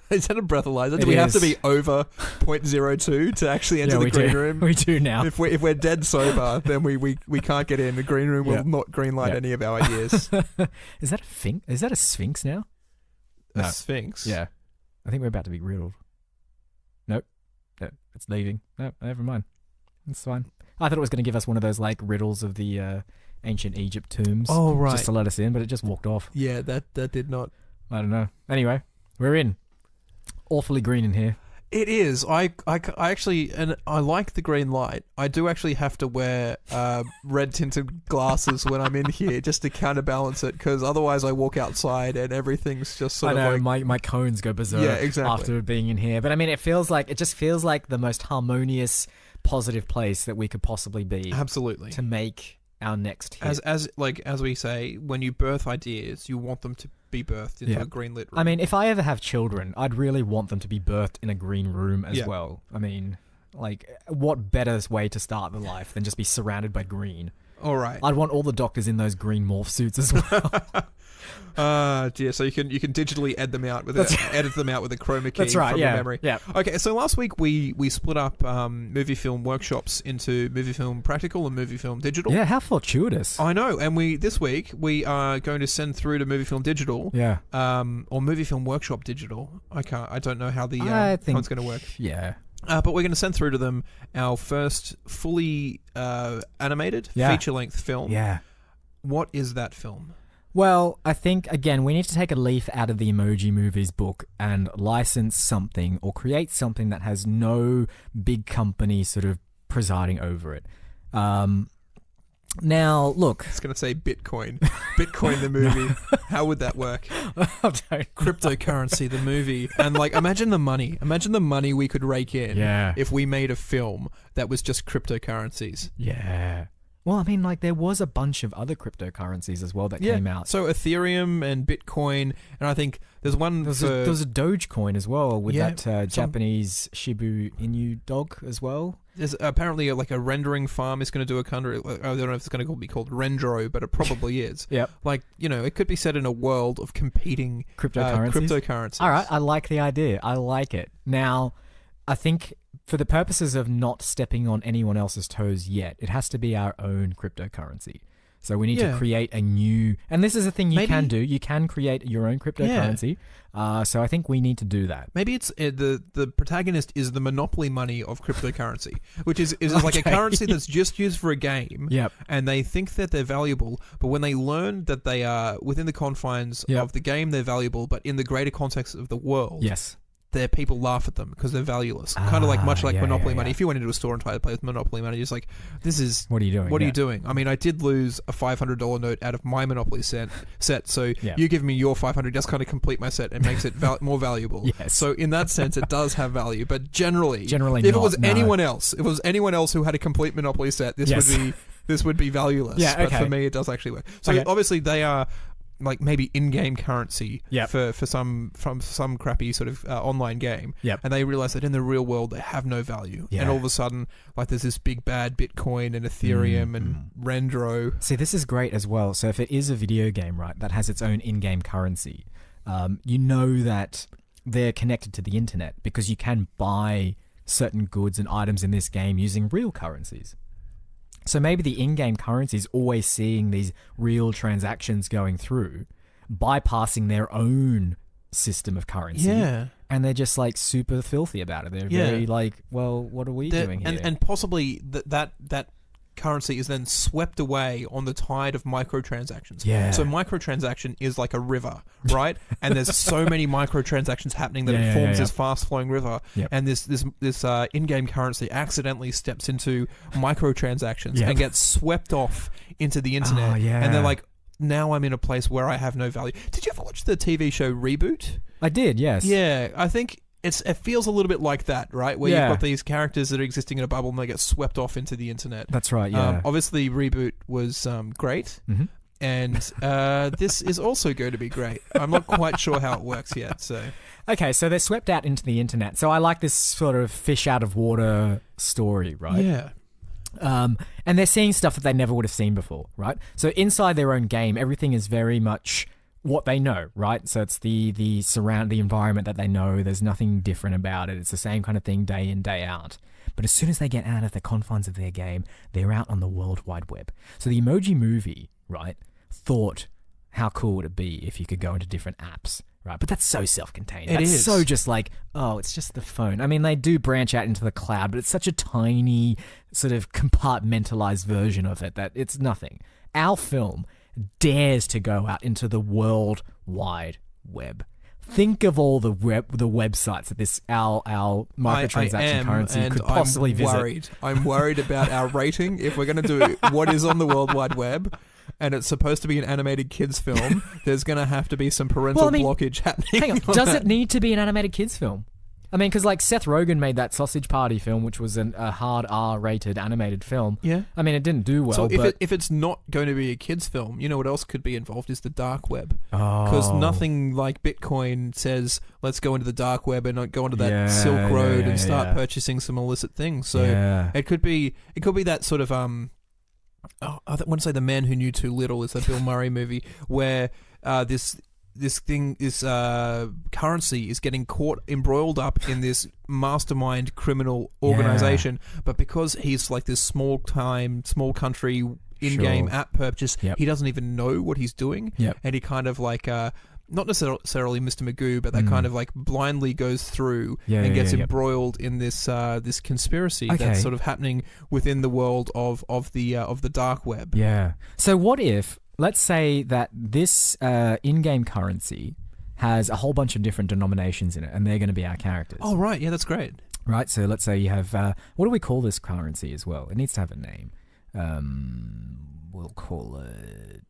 Is that a breathalyzer? Do we have to be over 0.02 to actually enter the green room? We do now. If we're dead sober, then we can't get in. The green room will not greenlight any of our ideas. Is that a sphinx now? A sphinx? Yeah. I think we're about to be riddled. Nope. No, it's leaving. No, never mind. It's fine. I thought it was going to give us one of those like riddles of the ancient Egypt tombs. Oh, right. Just to let us in, but it just walked off. Yeah, that did not. I don't know. Anyway, we're in. Awfully green in here. It is. I actually, and I like the green light. I do actually have to wear red tinted glasses when I'm in here just to counterbalance it, because otherwise I walk outside and everything's just sort of like... my cones go berserk after being in here. But I mean, it just feels like the most harmonious, positive place that we could possibly be. Absolutely. To make our next hit. As we say, when you birth ideas, you want them to be birthed into a green lit room. I mean, if I ever have children, I'd really want them to be birthed in a green room as well. I mean, like, what better way to start the life than just be surrounded by green? All right. I'd want all the doctors in those green morph suits as well. Dear. So you can digitally edit them out with a chroma key from your memory. Yeah. Okay. So last week we split up movie film workshops into movie film practical and movie film digital. Yeah. How fortuitous. I know. And this week we are going to send through to movie film digital. Yeah. Or movie film workshop digital. I don't know how how it's going to work. Yeah. But we're going to send through to them our first fully animated feature-length film. Yeah. What is that film? Well, I think, again, we need to take a leaf out of the Emoji Movies book and license something or create something that has no big company sort of presiding over it. Now, look. I was going to say Bitcoin. Bitcoin the movie. How would that work? Cryptocurrency the movie. And like, imagine the money. Imagine the money we could rake in if we made a film that was just cryptocurrencies. Yeah. Well, I mean, like, there was a bunch of other cryptocurrencies as well that came out. So Ethereum and Bitcoin, and I think there's one... There was a Dogecoin as well with that Japanese Shibu Inu dog as well. There's apparently a rendering farm is going to do a country... I don't know if it's going to be called Rendro, but it probably is. Yep. Like, it could be set in a world of competing cryptocurrencies. All right, I like the idea. I like it. Now, I think... for the purposes of not stepping on anyone else's toes yet, it has to be our own cryptocurrency. So we need to create a new, and this is a thing you can do. You can create your own cryptocurrency. So I think we need to do that. Maybe it's the protagonist is the monopoly money of cryptocurrency, which is like a currency that's just used for a game. Yep. And they think that they're valuable, but when they learn that they are within the confines of the game, they're valuable, but in the greater context of the world. Yes. Their people laugh at them because they're valueless. Kind of like much like Monopoly money. If you went into a store and tried to play with Monopoly money, you're just like, this is... What are you doing? What are you doing? I mean, I did lose a $500 note out of my Monopoly set, so you give me your 500 just kind of complete my set and makes it more valuable. Yes. So in that sense, it does have value. But generally if not, it was anyone else, who had a complete Monopoly set, this would be valueless. Yeah, okay. But for me, it does actually work. So obviously they are... like maybe in-game currency for some crappy sort of online game, and they realize that in the real world they have no value, and all of a sudden like there's this big bad Bitcoin and Ethereum and Rendro. See, this is great as well. So if it is a video game, right, that has its own in-game currency, you know that they're connected to the internet because you can buy certain goods and items in this game using real currencies. So maybe the in-game currency is always seeing these real transactions going through, bypassing their own system of currency. Yeah. And they're just like super filthy about it. They're very like, well, what are we doing here? And possibly that currency is then swept away on the tide of microtransactions. Yeah. So microtransaction is like a river, right? And there's so many microtransactions happening that it forms this fast-flowing river. Yep. And this in-game currency accidentally steps into microtransactions and gets swept off into the internet. And they're like, now I'm in a place where I have no value. Did you ever watch the TV show Reboot? I did, yes. Yeah, I think it feels a little bit like that, right? Where you've got these characters that are existing in a bubble and they get swept off into the internet. That's right, yeah. Obviously, Reboot was great, and this is also going to be great. I'm not quite sure how it works yet, so... Okay, so they're swept out into the internet. So I like this sort of fish out of water story, right? Yeah. And they're seeing stuff that they never would have seen before, right? So inside their own game, everything is very much... what they know, right? So it's the environment that they know. There's nothing different about it. It's the same kind of thing day in, day out. But as soon as they get out of the confines of their game, they're out on the World Wide Web. So the Emoji Movie, right, thought how cool would it be if you could go into different apps, right? But that's so self-contained. It is so just like, oh, it's just the phone. I mean, they do branch out into the cloud, but it's such a tiny sort of compartmentalized version of it that it's nothing. Our film dares to go out into the World Wide Web. Think of all the websites that this our microtransaction currency could possibly visit. I'm worried about our rating. If we're going to do what is on the World Wide Web, and it's supposed to be an animated kids film, there's going to have to be some parental blockage happening. Hang on, does it need to be an animated kids film? I mean, because like Seth Rogen made that Sausage Party film, which was a hard R-rated animated film. Yeah. I mean, it didn't do well. So if it's not going to be a kids film, you know what else could be involved is the dark web. Because nothing like Bitcoin says, let's go into the dark web and go onto that Silk Road and start purchasing some illicit things. So it could be that sort of I want to say The Man Who Knew Too Little is a Bill Murray movie where this currency is getting embroiled up in this mastermind criminal organization, but because he's like this small country in-game app purchase, he doesn't even know what he's doing, and he kind of like not necessarily Mr. Magoo, but that kind of like blindly goes through and gets embroiled in this this conspiracy that's sort of happening within the world of the dark web. Yeah. So what if, let's say that this in-game currency has a whole bunch of different denominations in it, and they're going to be our characters. Oh, right. Yeah, that's great. Right, so let's say you have... what do we call this currency as well? It needs to have a name. We'll call it...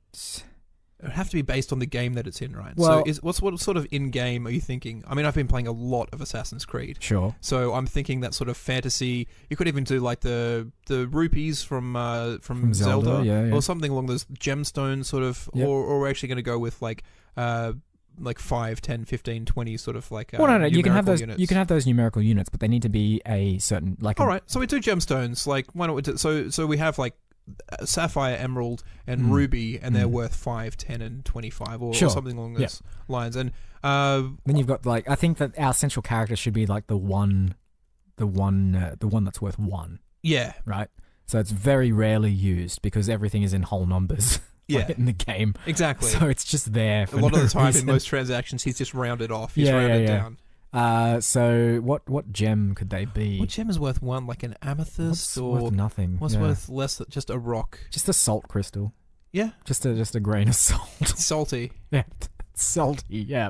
It would have to be based on the game that it's in, right? Well, so what sort of in-game are you thinking? I mean, I've been playing a lot of Assassin's Creed. Sure. So I'm thinking that sort of fantasy... You could even do like the rupees from Zelda or something along those gemstones sort of... Or we're actually going to go with like 5, 10, 15, 20 sort of like well, no, you can have those units. You can have those numerical units, but they need to be a certain... like. All right, so we do gemstones. Like, why don't we do... So we have like sapphire, emerald, and ruby, and they're worth 5, 10, and 25, or something along those lines. And then you've got like, I think that our central character should be like the one that's worth 1. Yeah. Right. So it's very rarely used because everything is in whole numbers. Yeah. In the game. Exactly. So it's just there for a lot no of the time reason. in most transactions, he's just rounded off. He's rounded down. So what gem could they be? What gem is worth one? Like an amethyst, What's worth nothing? What's worth less? Just a rock. Just a salt crystal. Yeah. Just a grain of salt. Salty. Yeah. Salty. Yeah.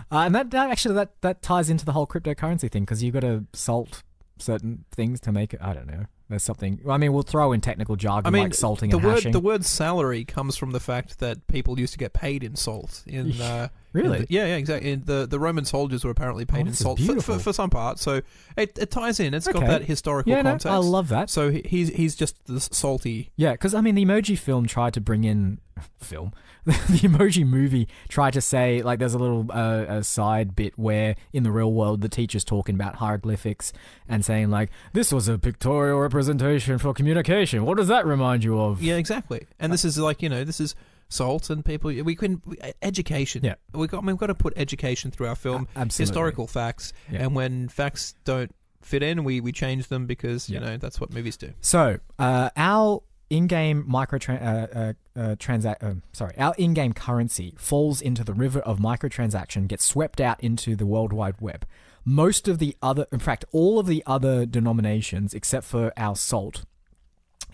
And that ties into the whole cryptocurrency thing because you got to salt certain things to make it. I don't know. There's something. I mean, we'll throw in technical jargon like salting and hashing. The word salary comes from the fact that people used to get paid in salt. Really? Yeah, exactly. The Roman soldiers were apparently paid in salt for some part. So it ties in. It's got that historical context. I love that. So he's just the salty. Yeah, because I mean, the Emoji film tried to bring in the Emoji movie tried to say, like, there's a little a side bit where in the real world the teacher's talking about hieroglyphics and saying, like, this was a pictorial representation for communication. What does that remind you of? Yeah, exactly. And this is like, this is salt and people. Education. Yeah, we've got to put education through our film. Absolutely. Historical facts, and when facts don't fit in, we change them because that's what movies do. So our in-game our in-game currency falls into the river of microtransaction, gets swept out into the World Wide Web. Most of the other, in fact, all of the other denominations, except for our salt,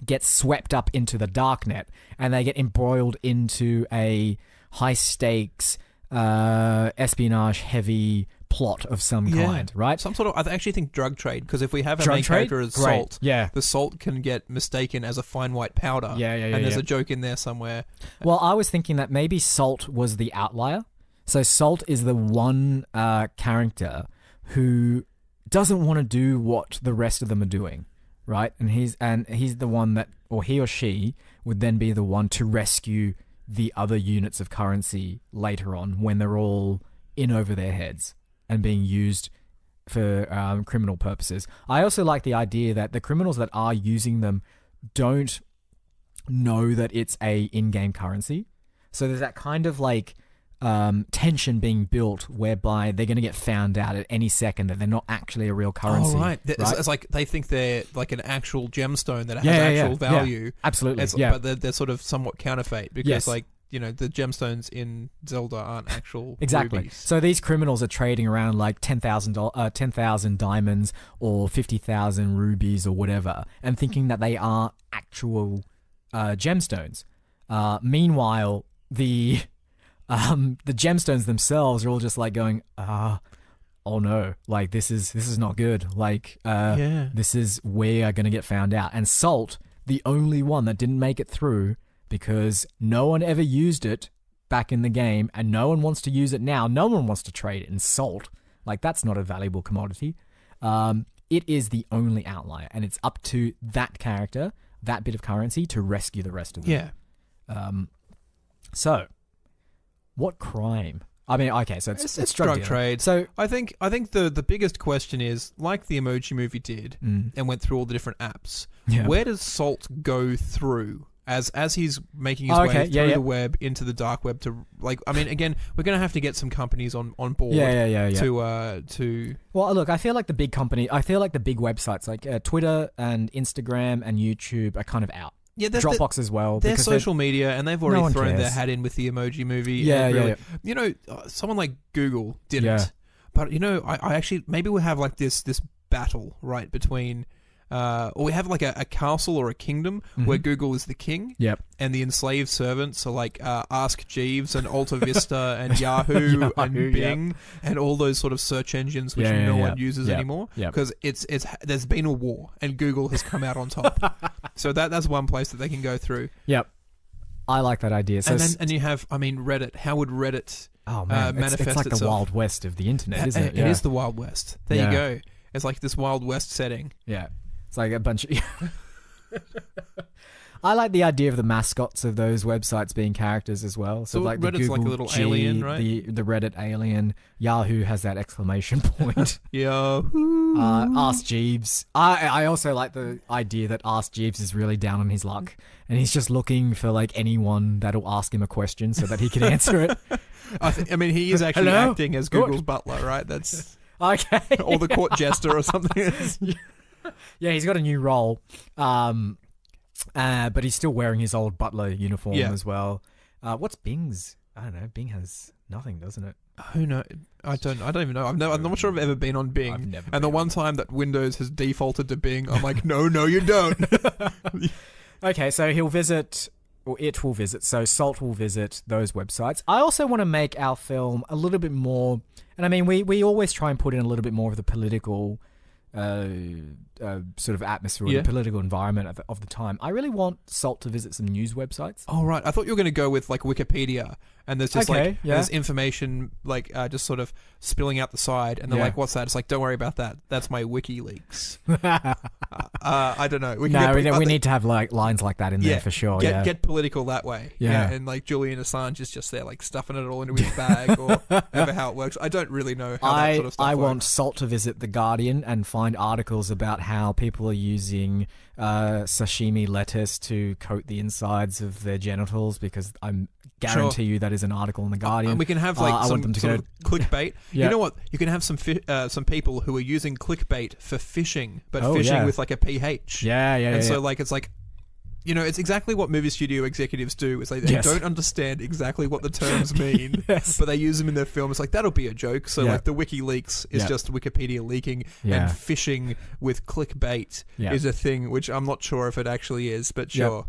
get swept up into the darknet, and they get embroiled into a high-stakes, espionage-heavy plot of some kind, right? Some sort of, I actually think drug trade, because if we have our main character as salt, the salt can get mistaken as a fine white powder. And there's a joke in there somewhere. Well, I was thinking that maybe salt was the outlier. So salt is the one character who doesn't want to do what the rest of them are doing, right? And he's the one that, or he or she would then be the one to rescue the other units of currency later on when they're all in over their heads and being used for criminal purposes. I also like the idea that the criminals that are using them don't know that it's a in-game currency. So there's that kind of like tension being built whereby they're going to get found out at any second that they're not actually a real currency. Oh, right. It's like they think they're like an actual gemstone that has actual value. Yeah. Absolutely. But they're sort of somewhat counterfeit because the gemstones in Zelda aren't actual rubies. So these criminals are trading around like 10,000 diamonds or 50,000 rubies or whatever and thinking that they are actual gemstones. Meanwhile, the gemstones themselves are all just like going, oh no, like this is not good. Like, this is, we are going to get found out. And Salt, the only one that didn't make it through because no one ever used it back in the game and no one wants to use it now. No one wants to trade it in Salt. Like, that's not a valuable commodity. It is the only outlier, and it's up to that character, that bit of currency, to rescue the rest of them. Yeah. So, what crime? I mean, okay, so it's drug trade. So I think the biggest question is, like the Emoji movie did, and went through all the different apps. Yeah. Where does Salt go through as he's making his way through the web into the dark web to, like, I mean, again, we're going to have to get some companies on board. To Well, look, I feel like the big websites like Twitter and Instagram and YouTube are kind of out. Yeah, Dropbox as well. They're social media, and they've already thrown their hat in with the Emoji movie. You know, someone like Google didn't. Yeah. But, I actually, maybe we'll have like this battle, right, between... or we have like a castle or a kingdom where Google is the king, and the enslaved servants are like Ask Jeeves and Alta Vista and Yahoo and Bing and all those sort of search engines which no one uses anymore because it's there's been a war and Google has come out on top. So that's one place that they can go through. Yep, I like that idea. So and you have, I mean, Reddit. How would Reddit manifest it's like itself? The Wild West of the internet, isn't it? It is the Wild West. There you go. It's like this Wild West setting. Yeah. It's like a bunch of... I like the idea of the mascots of those websites being characters as well. So like Reddit's the Google like a little G, alien, right? The Reddit alien. Yahoo has that exclamation point. Yahoo. Ask Jeeves. I also like the idea that Ask Jeeves is really down on his luck. And he's just looking for like anyone that'll ask him a question so that he can answer it. I mean, he is actually acting as Google's butler, right? That's... Okay. Or the court jester or something. Yeah, he's got a new role. But he's still wearing his old butler uniform Yeah. as well. What's Bing's? I don't know. Bing has nothing, doesn't it? Who knows? I don't even know. I'm not sure I've ever been on Bing. I've never And the been one time that Windows has defaulted to Bing, I'm like, no, you don't. Okay, so he'll visit, or it will visit, so Salt will visit those websites. I also want to make our film a little bit more, and I mean, we always try and put in a little bit more of the political sort of atmosphere, or the political environment of the time. I really want Salt to visit some news websites. Oh, right. I thought you were going to go with like Wikipedia, and there's just there's information like just sort of spilling out the side, and they're like, "What's that?" It's like, "Don't worry about that. That's my WikiLeaks." I don't know. We need to have like lines like that in there for sure. Get political that way. And like Julian Assange is just there, like stuffing it all into his bag, or whatever how it works. I don't really know how that sort of stuff works. Want Salt to visit The Guardian and find articles about how people are using sashimi lettuce to coat the insides of their genitals, because I'm guarantee you that is an article in The Guardian. And we can have like some sort of clickbait. You know what? You can have some people who are using clickbait for fishing, but fishing with like a PH. So like it's like, you know, it's exactly what movie studio executives do. Is like they don't understand exactly what the terms mean, but they use them in their film. It's like, that'll be a joke. So like the WikiLeaks is just Wikipedia leaking, and fishing with clickbait is a thing, which I'm not sure if it actually is, but sure.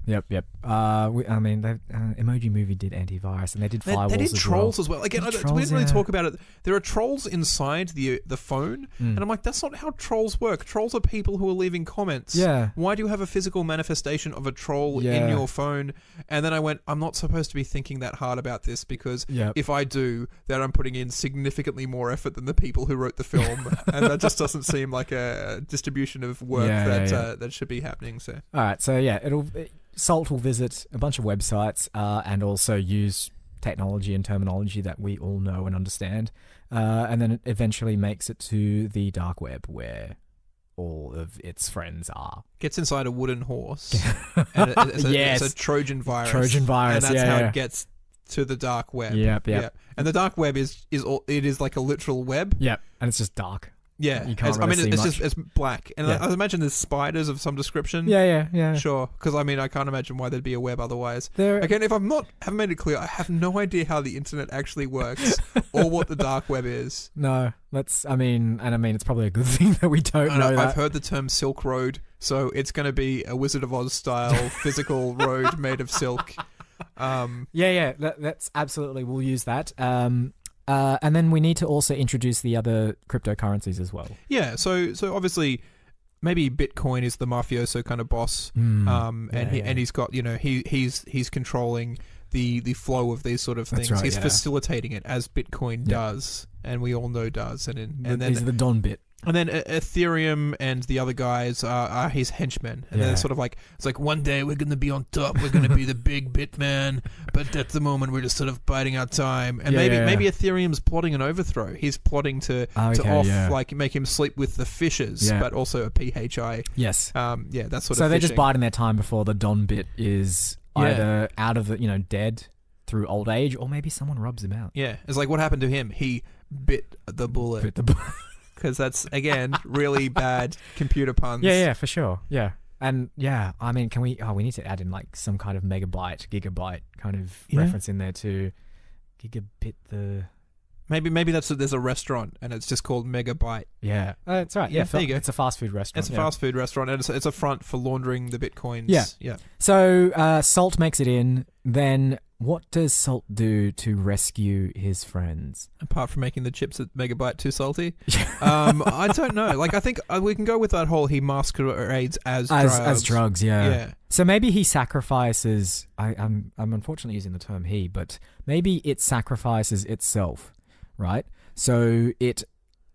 I mean, Emoji Movie did antivirus, and they did firewalls. They did trolls as well. Again, we didn't really talk about it. There are trolls inside the phone, and I'm like, that's not how trolls work. Trolls are people who are leaving comments. Why do you have a physical manifestation of a troll in your phone? And then I went, I'm not supposed to be thinking that hard about this, because if I do, then I'm putting in significantly more effort than the people who wrote the film, and that just doesn't seem like a distribution of work that should be happening. So all right, so Salt will visit a bunch of websites and also use technology and terminology that we all know and understand, and then it eventually makes it to the dark web, where all of its friends are. Gets inside a wooden horse, and it's a Trojan virus. And that's how it gets to the dark web. And the dark web is like a literal web. And it's just dark. You can't it's black, and I imagine there's spiders of some description. Sure, because I mean, I can't imagine why there'd be a web otherwise. Again, if haven't made it clear, I have no idea how the internet actually works or what the dark web is. No, it's probably a good thing that we don't know that. I've heard the term Silk Road, so it's going to be a Wizard of Oz style physical road made of silk. That's absolutely, we'll use that. And then we need to also introduce the other cryptocurrencies as well. So obviously, maybe Bitcoin is the mafioso kind of boss, and he's got, you know, he's controlling the flow of these sort of things. Right, he's facilitating it, as Bitcoin does, and we all know does. And then he's the Don Bit. And then Ethereum and the other guys are his henchmen. And then it's sort of like, it's like, one day we're going to be on top. We're going to be the big bit man. But at the moment, we're just sort of biding our time. And maybe Ethereum's plotting an overthrow. He's plotting to like make him sleep with the fishes, but also a PHI. Yes. That sort of So they're fishing. just biding their time before the Don Bit is either out of the, dead through old age, or maybe someone rubs him out. Yeah. It's like, what happened to him? He bit the bullet. Because that's, again, really bad computer puns. Yeah, for sure. Yeah. And I mean, we need to add in like some kind of megabyte, gigabyte kind of reference in there too. Gigabit the... Maybe there's a restaurant and it's just called Megabyte. Yeah. That's right. Yeah, there you go. It's a fast food restaurant. It's a fast food restaurant, and it's a front for laundering the bitcoins. Yeah. So Salt makes it in. Then what does Salt do to rescue his friends? Apart from making the chips at Megabyte too salty? I don't know. Like, I think we can go with that whole he masquerades as drugs. As drugs, yeah. So maybe he sacrifices... I'm unfortunately using the term he, but maybe it sacrifices itself, right? So it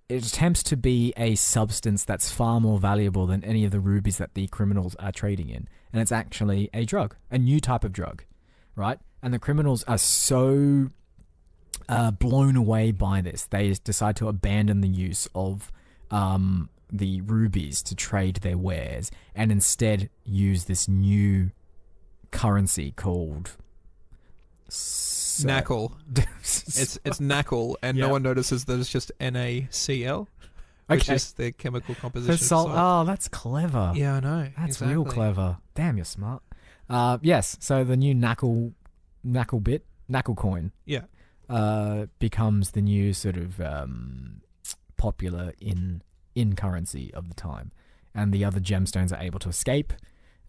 attempts to be a substance that's far more valuable than any of the rubies that the criminals are trading in. And it's actually a drug, a new type of drug, right? And the criminals are so blown away by this, they decide to abandon the use of the rubies to trade their wares, and instead use this new currency called... Knackle. It's Knackle, and no one notices that it's just NaCl, which is the chemical composition of salt. Oh, that's clever. Yeah, I know. That's real clever. Damn, you're smart. Yes. So the new knuckle coin, becomes the new sort of popular in currency of the time, and the other gemstones are able to escape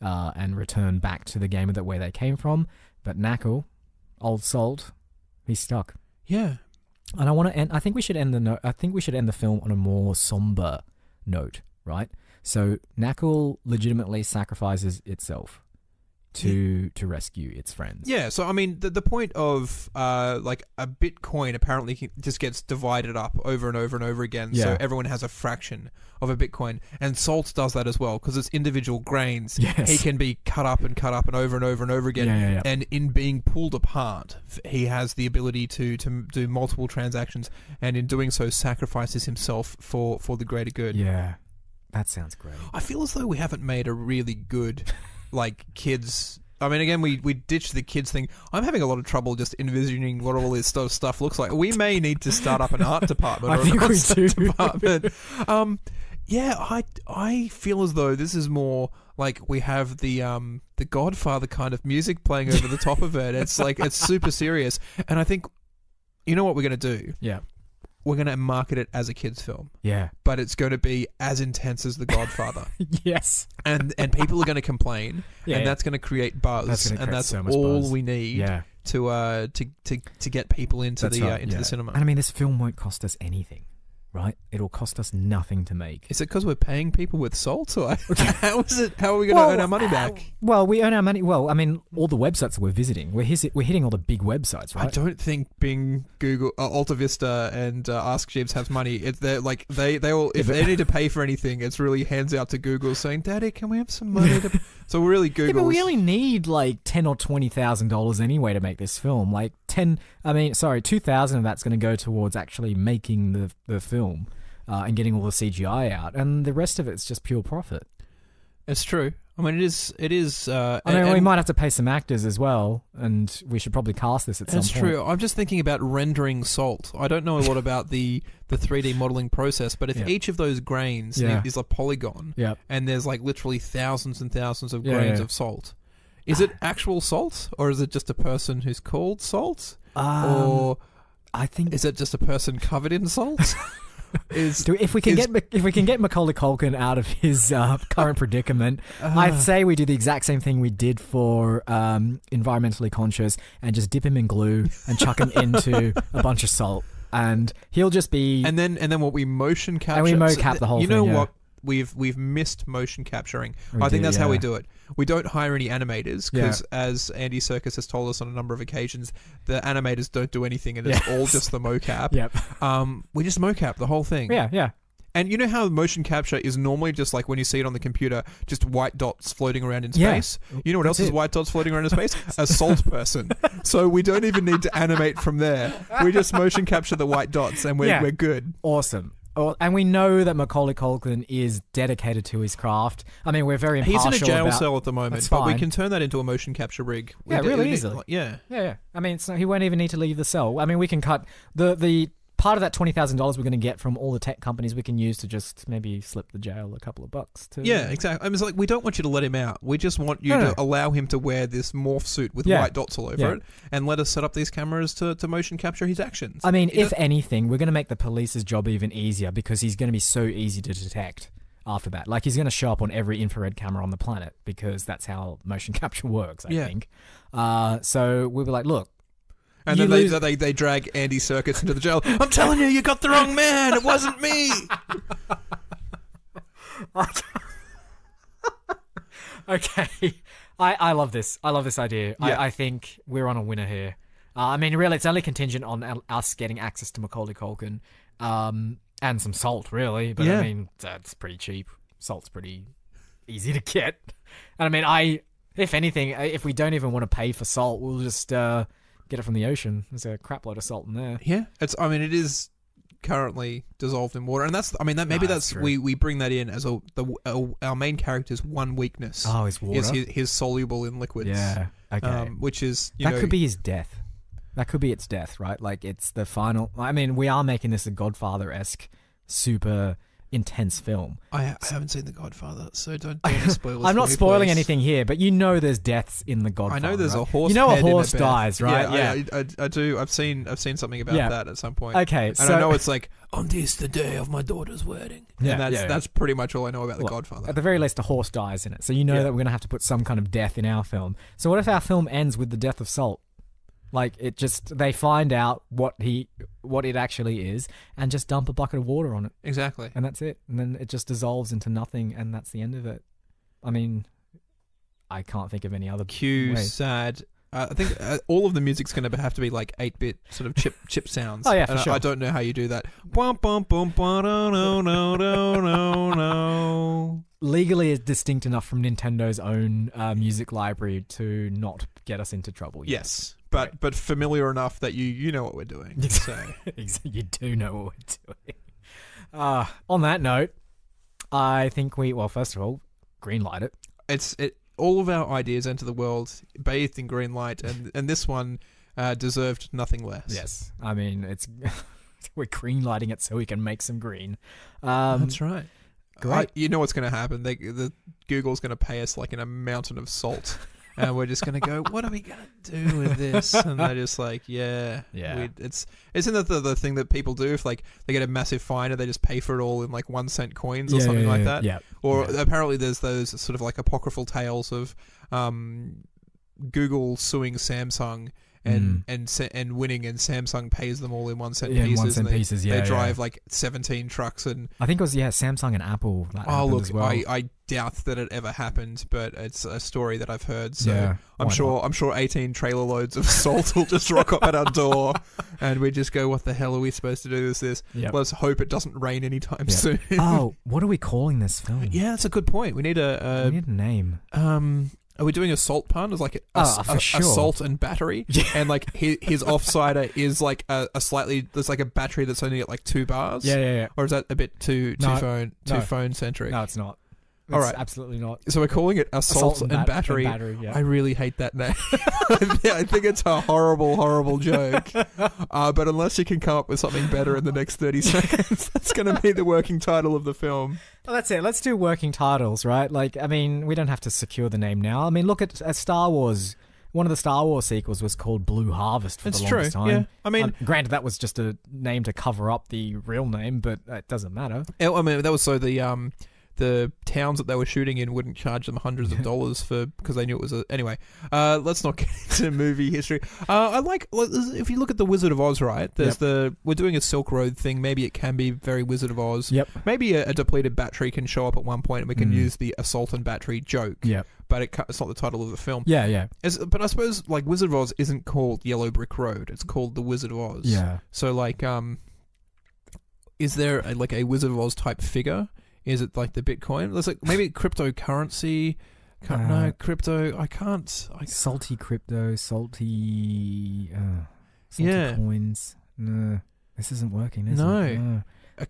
and return back to the game where they came from. But Knuckle, old Salt, he's stuck. Yeah. And I want to end. I think we should end the film on a more somber note, right? So Knuckle legitimately sacrifices itself to rescue its friends. Yeah, so I mean, the point of like a Bitcoin apparently just gets divided up over and over and over again, so everyone has a fraction of a Bitcoin, and Salt does that as well because it's individual grains. Yes. He can be cut up and over and over again, and in being pulled apart, he has the ability to do multiple transactions, and in doing so, sacrifices himself for the greater good. Yeah, that sounds great. I feel as though we haven't made a really good like kids. I mean, again, we ditched the kids thing. I'm having a lot of trouble just envisioning what all this stuff looks like. We may need to start up an art department or a concept department. I feel as though this is more like we have the Godfather kind of music playing over the top of it. It's like it's super serious, and I think you know what we're going to do. Yeah. We're going to market it as a kids' film. Yeah. But it's going to be as intense as The Godfather. Yes. And people are going to complain, and that's going to create buzz, and that's so much all buzz. we need to get people into the cinema. And I mean, this film won't cost us anything, right? It'll cost us nothing to make. Is it because we're paying people with salt? Or how is it? How are we going to earn our money back? Well, we earn our money. Well, I mean, all the websites that we're visiting, we're hitting all the big websites, right? I don't think Bing, Google, Alta Vista, and Ask Jeeves have money. They're like they all if they need to pay for anything, it's really hands out to Google saying, "Daddy, can we have some money?" So really, Google. Yeah, but we only need like $10,000 or $20,000 anyway to make this film. Like $2,000 of that's going to go towards actually making the film. And getting all the CGI out, and the rest of it's just pure profit. It's true. I mean, it is. We might have to pay some actors as well, and we should probably cast this at some point. That's true. I'm just thinking about rendering salt. I don't know a lot about the 3D modeling process, but if each of those grains is a polygon, and there's like literally thousands and thousands of grains of salt, is it actual salt, or is it just a person who's called Salt, or I think is it just a person covered in salt? If we can get Macaulay Culkin out of his current predicament, I'd say we do the exact same thing we did for Environmentally Conscious, and just dip him in glue and chuck him into a bunch of salt, and he'll just be. And then what we motion capture. And we mocap the whole thing. You know what? We've missed motion capturing. I think that's how we do it. We don't hire any animators because, as Andy Serkis has told us on a number of occasions, the animators don't do anything, and it's all just the mocap. We just mocap the whole thing. Yeah. And you know how motion capture is normally just like when you see it on the computer, just white dots floating around in space? You know what else is white dots floating around in space? A salt person. So we don't even need to animate from there. We just motion capture the white dots, and we're good. Awesome. And we know that Macaulay Culkin is dedicated to his craft. I mean, we're very impartial. He's in a jail cell at the moment, but we can turn that into a motion capture rig. Really easily. Yeah. I mean, he won't even need to leave the cell. I mean, we can cut the part of that $20,000 we're going to get from all the tech companies we can use to just maybe slip the jail a couple of bucks too. Yeah, exactly. I mean, it's like we don't want you to let him out. We just want you to allow him to wear this morph suit with white dots all over it, and let us set up these cameras to motion capture his actions. I mean, if anything, we're going to make the police's job even easier because he's going to be so easy to detect after that. Like, he's going to show up on every infrared camera on the planet because that's how motion capture works, I think. So we'll be like, look, and then they drag Andy Serkis into the jail. I'm telling you got the wrong man. It wasn't me. Okay. I love this. I love this idea. Yeah. I think we're on a winner here. I mean, really, it's only contingent on us getting access to Macaulay Culkin and some salt, really. But I mean, that's pretty cheap. Salt's pretty easy to get. And I mean, if anything, if we don't even want to pay for salt, we'll just get it from the ocean. There's a crap load of salt in there. Yeah, it is currently dissolved in water, and that's we bring that in as our main character's one weakness. Oh, his water. Is his soluble in liquids. Yeah, okay. Which is could be his death. That could be its death, right? Like, it's the final. I mean, we are making this a Godfather-esque, super intense film. I haven't seen The Godfather, so don't spoil it. I'm not for me, spoiling please. anything here, but you know there's deaths in The Godfather. I know there's right? a horse. You know a head in horse bed. dies, right? Yeah, I do. I've seen something about Yeah. that at some point. Okay, and so I know it's like on this the day of my daughter's wedding. Yeah, and yeah. that's pretty much all I know about Well, The Godfather. at the very least, a horse dies in it, so you know Yeah. that we're gonna have to put some kind of death in our film. So what if our film ends with the death of Salt? Like they find out what it actually is, and just dump a bucket of water on it, Exactly. and that's it. And then it just dissolves into nothing, and that's the end of it. I mean, I can't think of any other Cue way. sad. I think all of the music's going to have to be like 8-bit sort of chip sounds. Oh, yeah, for And sure. I don't know how you do that. Bum, bum, bum, bum, no, no, no, no, no. Legally is distinct enough from Nintendo's own music library to not get us into trouble yet. Yes, but familiar enough that you know what we're doing. So You do know what we're doing. On that note, I think first of all, greenlight it. All of our ideas enter the world bathed in green light, and this one deserved nothing less. Yes. I mean, we're greenlighting it so we can make some green. That's right. Great. You know what's going to happen. The Google's going to pay us like in a mountain of salt. And we're just going to go, what are we going to do with this? And they're just like, Yeah. Isn't that the thing that people do if like they get a massive fine and they just pay for it all in like 1 cent coins or something like that? Yeah. Or apparently there's those sort of like apocryphal tales of Google suing Samsung and winning, and Samsung pays them all in 1 cent pieces. 1 cent pieces, They drive like 17 trucks and... I think it was, Samsung and Apple that happened as well. I doubt that it ever happened, but it's a story that I've heard. So Yeah, I'm sure 18 trailer loads of salt will just rock up at our door, and we just go, "What the hell are we supposed to do with this? Yep. Let's hope it doesn't rain anytime Yep. soon." Oh, what are we calling this film? Yeah, that's a good point. We need we need a name. Are we doing a salt pun? It's like for sure. assault and battery, Yeah. and like his offsider is like a slightly. There's like a battery that's only at like 2 bars. Yeah. Or is that a bit too phone centric? No, it's not. All right. Absolutely not. So we're calling it assault and battery. Yeah. I really hate that name. I think it's a horrible, horrible joke. But unless you can come up with something better in the next 30 seconds, that's going to be the working title of the film. Well, that's it. Let's do working titles, right? Like, I mean, we don't have to secure the name now. I mean, look at Star Wars. One of the Star Wars sequels was called Blue Harvest for the longest time. Yeah. I mean, granted, that was just a name to cover up the real name, but it doesn't matter. I mean, that was so the towns that they were shooting in wouldn't charge them hundreds of dollars because they knew it was anyway. Let's not get into movie history. I like if you look at the Wizard of Oz, right? There's we're doing a Silk Road thing. Maybe it can be very Wizard of Oz. Yep. Maybe a depleted battery can show up at one point and we can use the assault and battery joke. Yep. But it's not the title of the film. Yeah. But I suppose like Wizard of Oz isn't called Yellow Brick Road. It's called the Wizard of Oz. Yeah. So like, is there a Wizard of Oz type figure? Is it like the Bitcoin? There's like maybe cryptocurrency. No, crypto. I can't. Salty crypto, salty Yeah. coins. No, this isn't working, is it? No.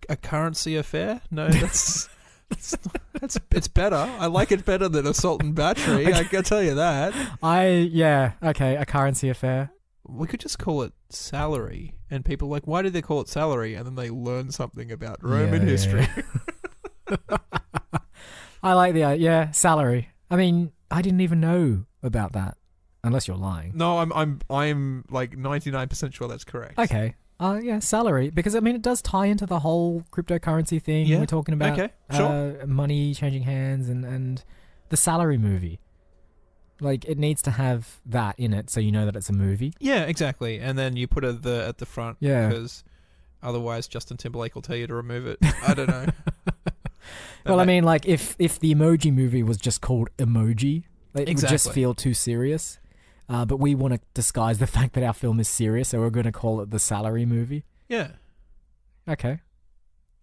A currency affair? No, that's it's better. I like it better than assault and battery. I can tell you that. Okay, a currency affair. We could just call it salary, and people are like, why did they call it salary? And then they learn something about Roman history. I like the salary. I mean, I didn't even know about that, unless you're lying. No, I'm like 99% sure that's correct. Okay. Salary, because I mean it does tie into the whole cryptocurrency thing. Yeah. We're talking about. Okay, sure. Money changing hands and the salary movie. Like it needs to have that in it, so you know that it's a movie. Yeah, exactly. And then you put it at the front. Yeah. Because otherwise, Justin Timberlake will tell you to remove it. I don't know. Well, I mean, like if the Emoji movie was just called Emoji, it would just feel too serious. But we want to disguise the fact that our film is serious, so we're going to call it the salary movie. Yeah. Okay.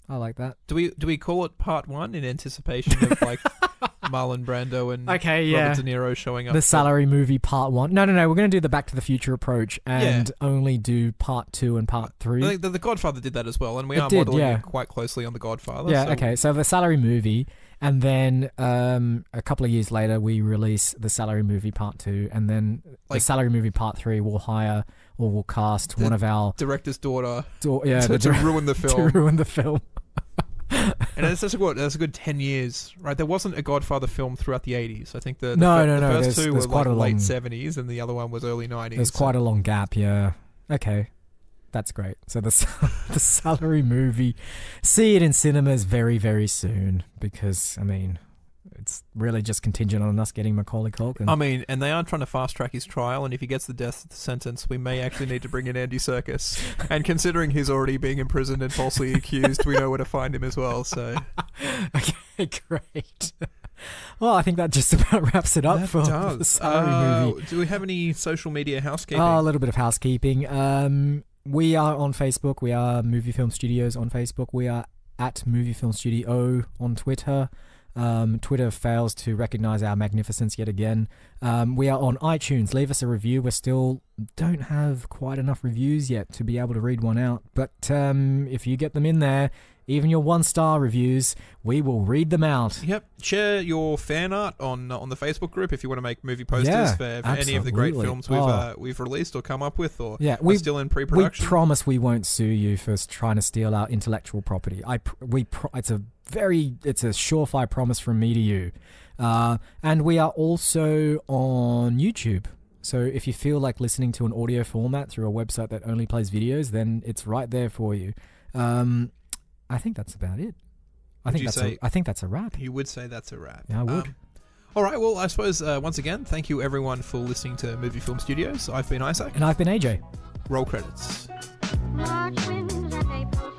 I like that. Do we call it part 1 in anticipation of like Marlon Brando and Robert De Niro showing up? The salary movie part 1. No. We're going to do the Back to the Future approach and only do part 2 and part 3. I think the Godfather did that as well, and we are modeling it quite closely on the Godfather. Yeah. Okay. So the salary movie, and then a couple of years later we release the salary movie part 2, and then the salary movie part 3 will hire or will cast one of our director's daughter to ruin the film. To ruin the film. And that's a good 10 years, right? There wasn't a Godfather film throughout the 80s. I think the first two were like late 70s, and the other one was early 90s. There's quite a long gap, yeah. Okay. That's great. So the Salary movie, see it in cinemas very, very soon, because, I mean, it's really just contingent on us getting Macaulay Culkin. I mean, and they are trying to fast-track his trial, and if he gets the death sentence, we may actually need to bring in Andy Serkis. And considering he's already being imprisoned and falsely accused, we know where to find him as well, so... Okay, great. Well, I think that just about wraps it up the Salary movie. Do we have any social media housekeeping? Oh, a little bit of housekeeping. We are on Facebook. We are Movie Film Studios on Facebook. We are at Movie Film Studio on Twitter. Twitter fails to recognize our magnificence yet again. We are on iTunes. Leave us a review. We still don't have quite enough reviews yet to be able to read one out. But if you get them in there, even your 1-star reviews, we will read them out. Yep. Share your fan art on the Facebook group if you want to make movie posters for any of the great films we've released or come up with, or are still in pre-production. We promise we won't sue you for trying to steal our intellectual property. It's a surefire promise from me to you. And we are also on YouTube. So if you feel like listening to an audio format through a website that only plays videos, then it's right there for you. I think that's about it. I think that's a wrap. You would say that's a wrap. Yeah, I would. All right. Well, I suppose once again, thank you everyone for listening to Movie Film Studios. I've been Isaac. And I've been AJ. Roll credits. March winds and April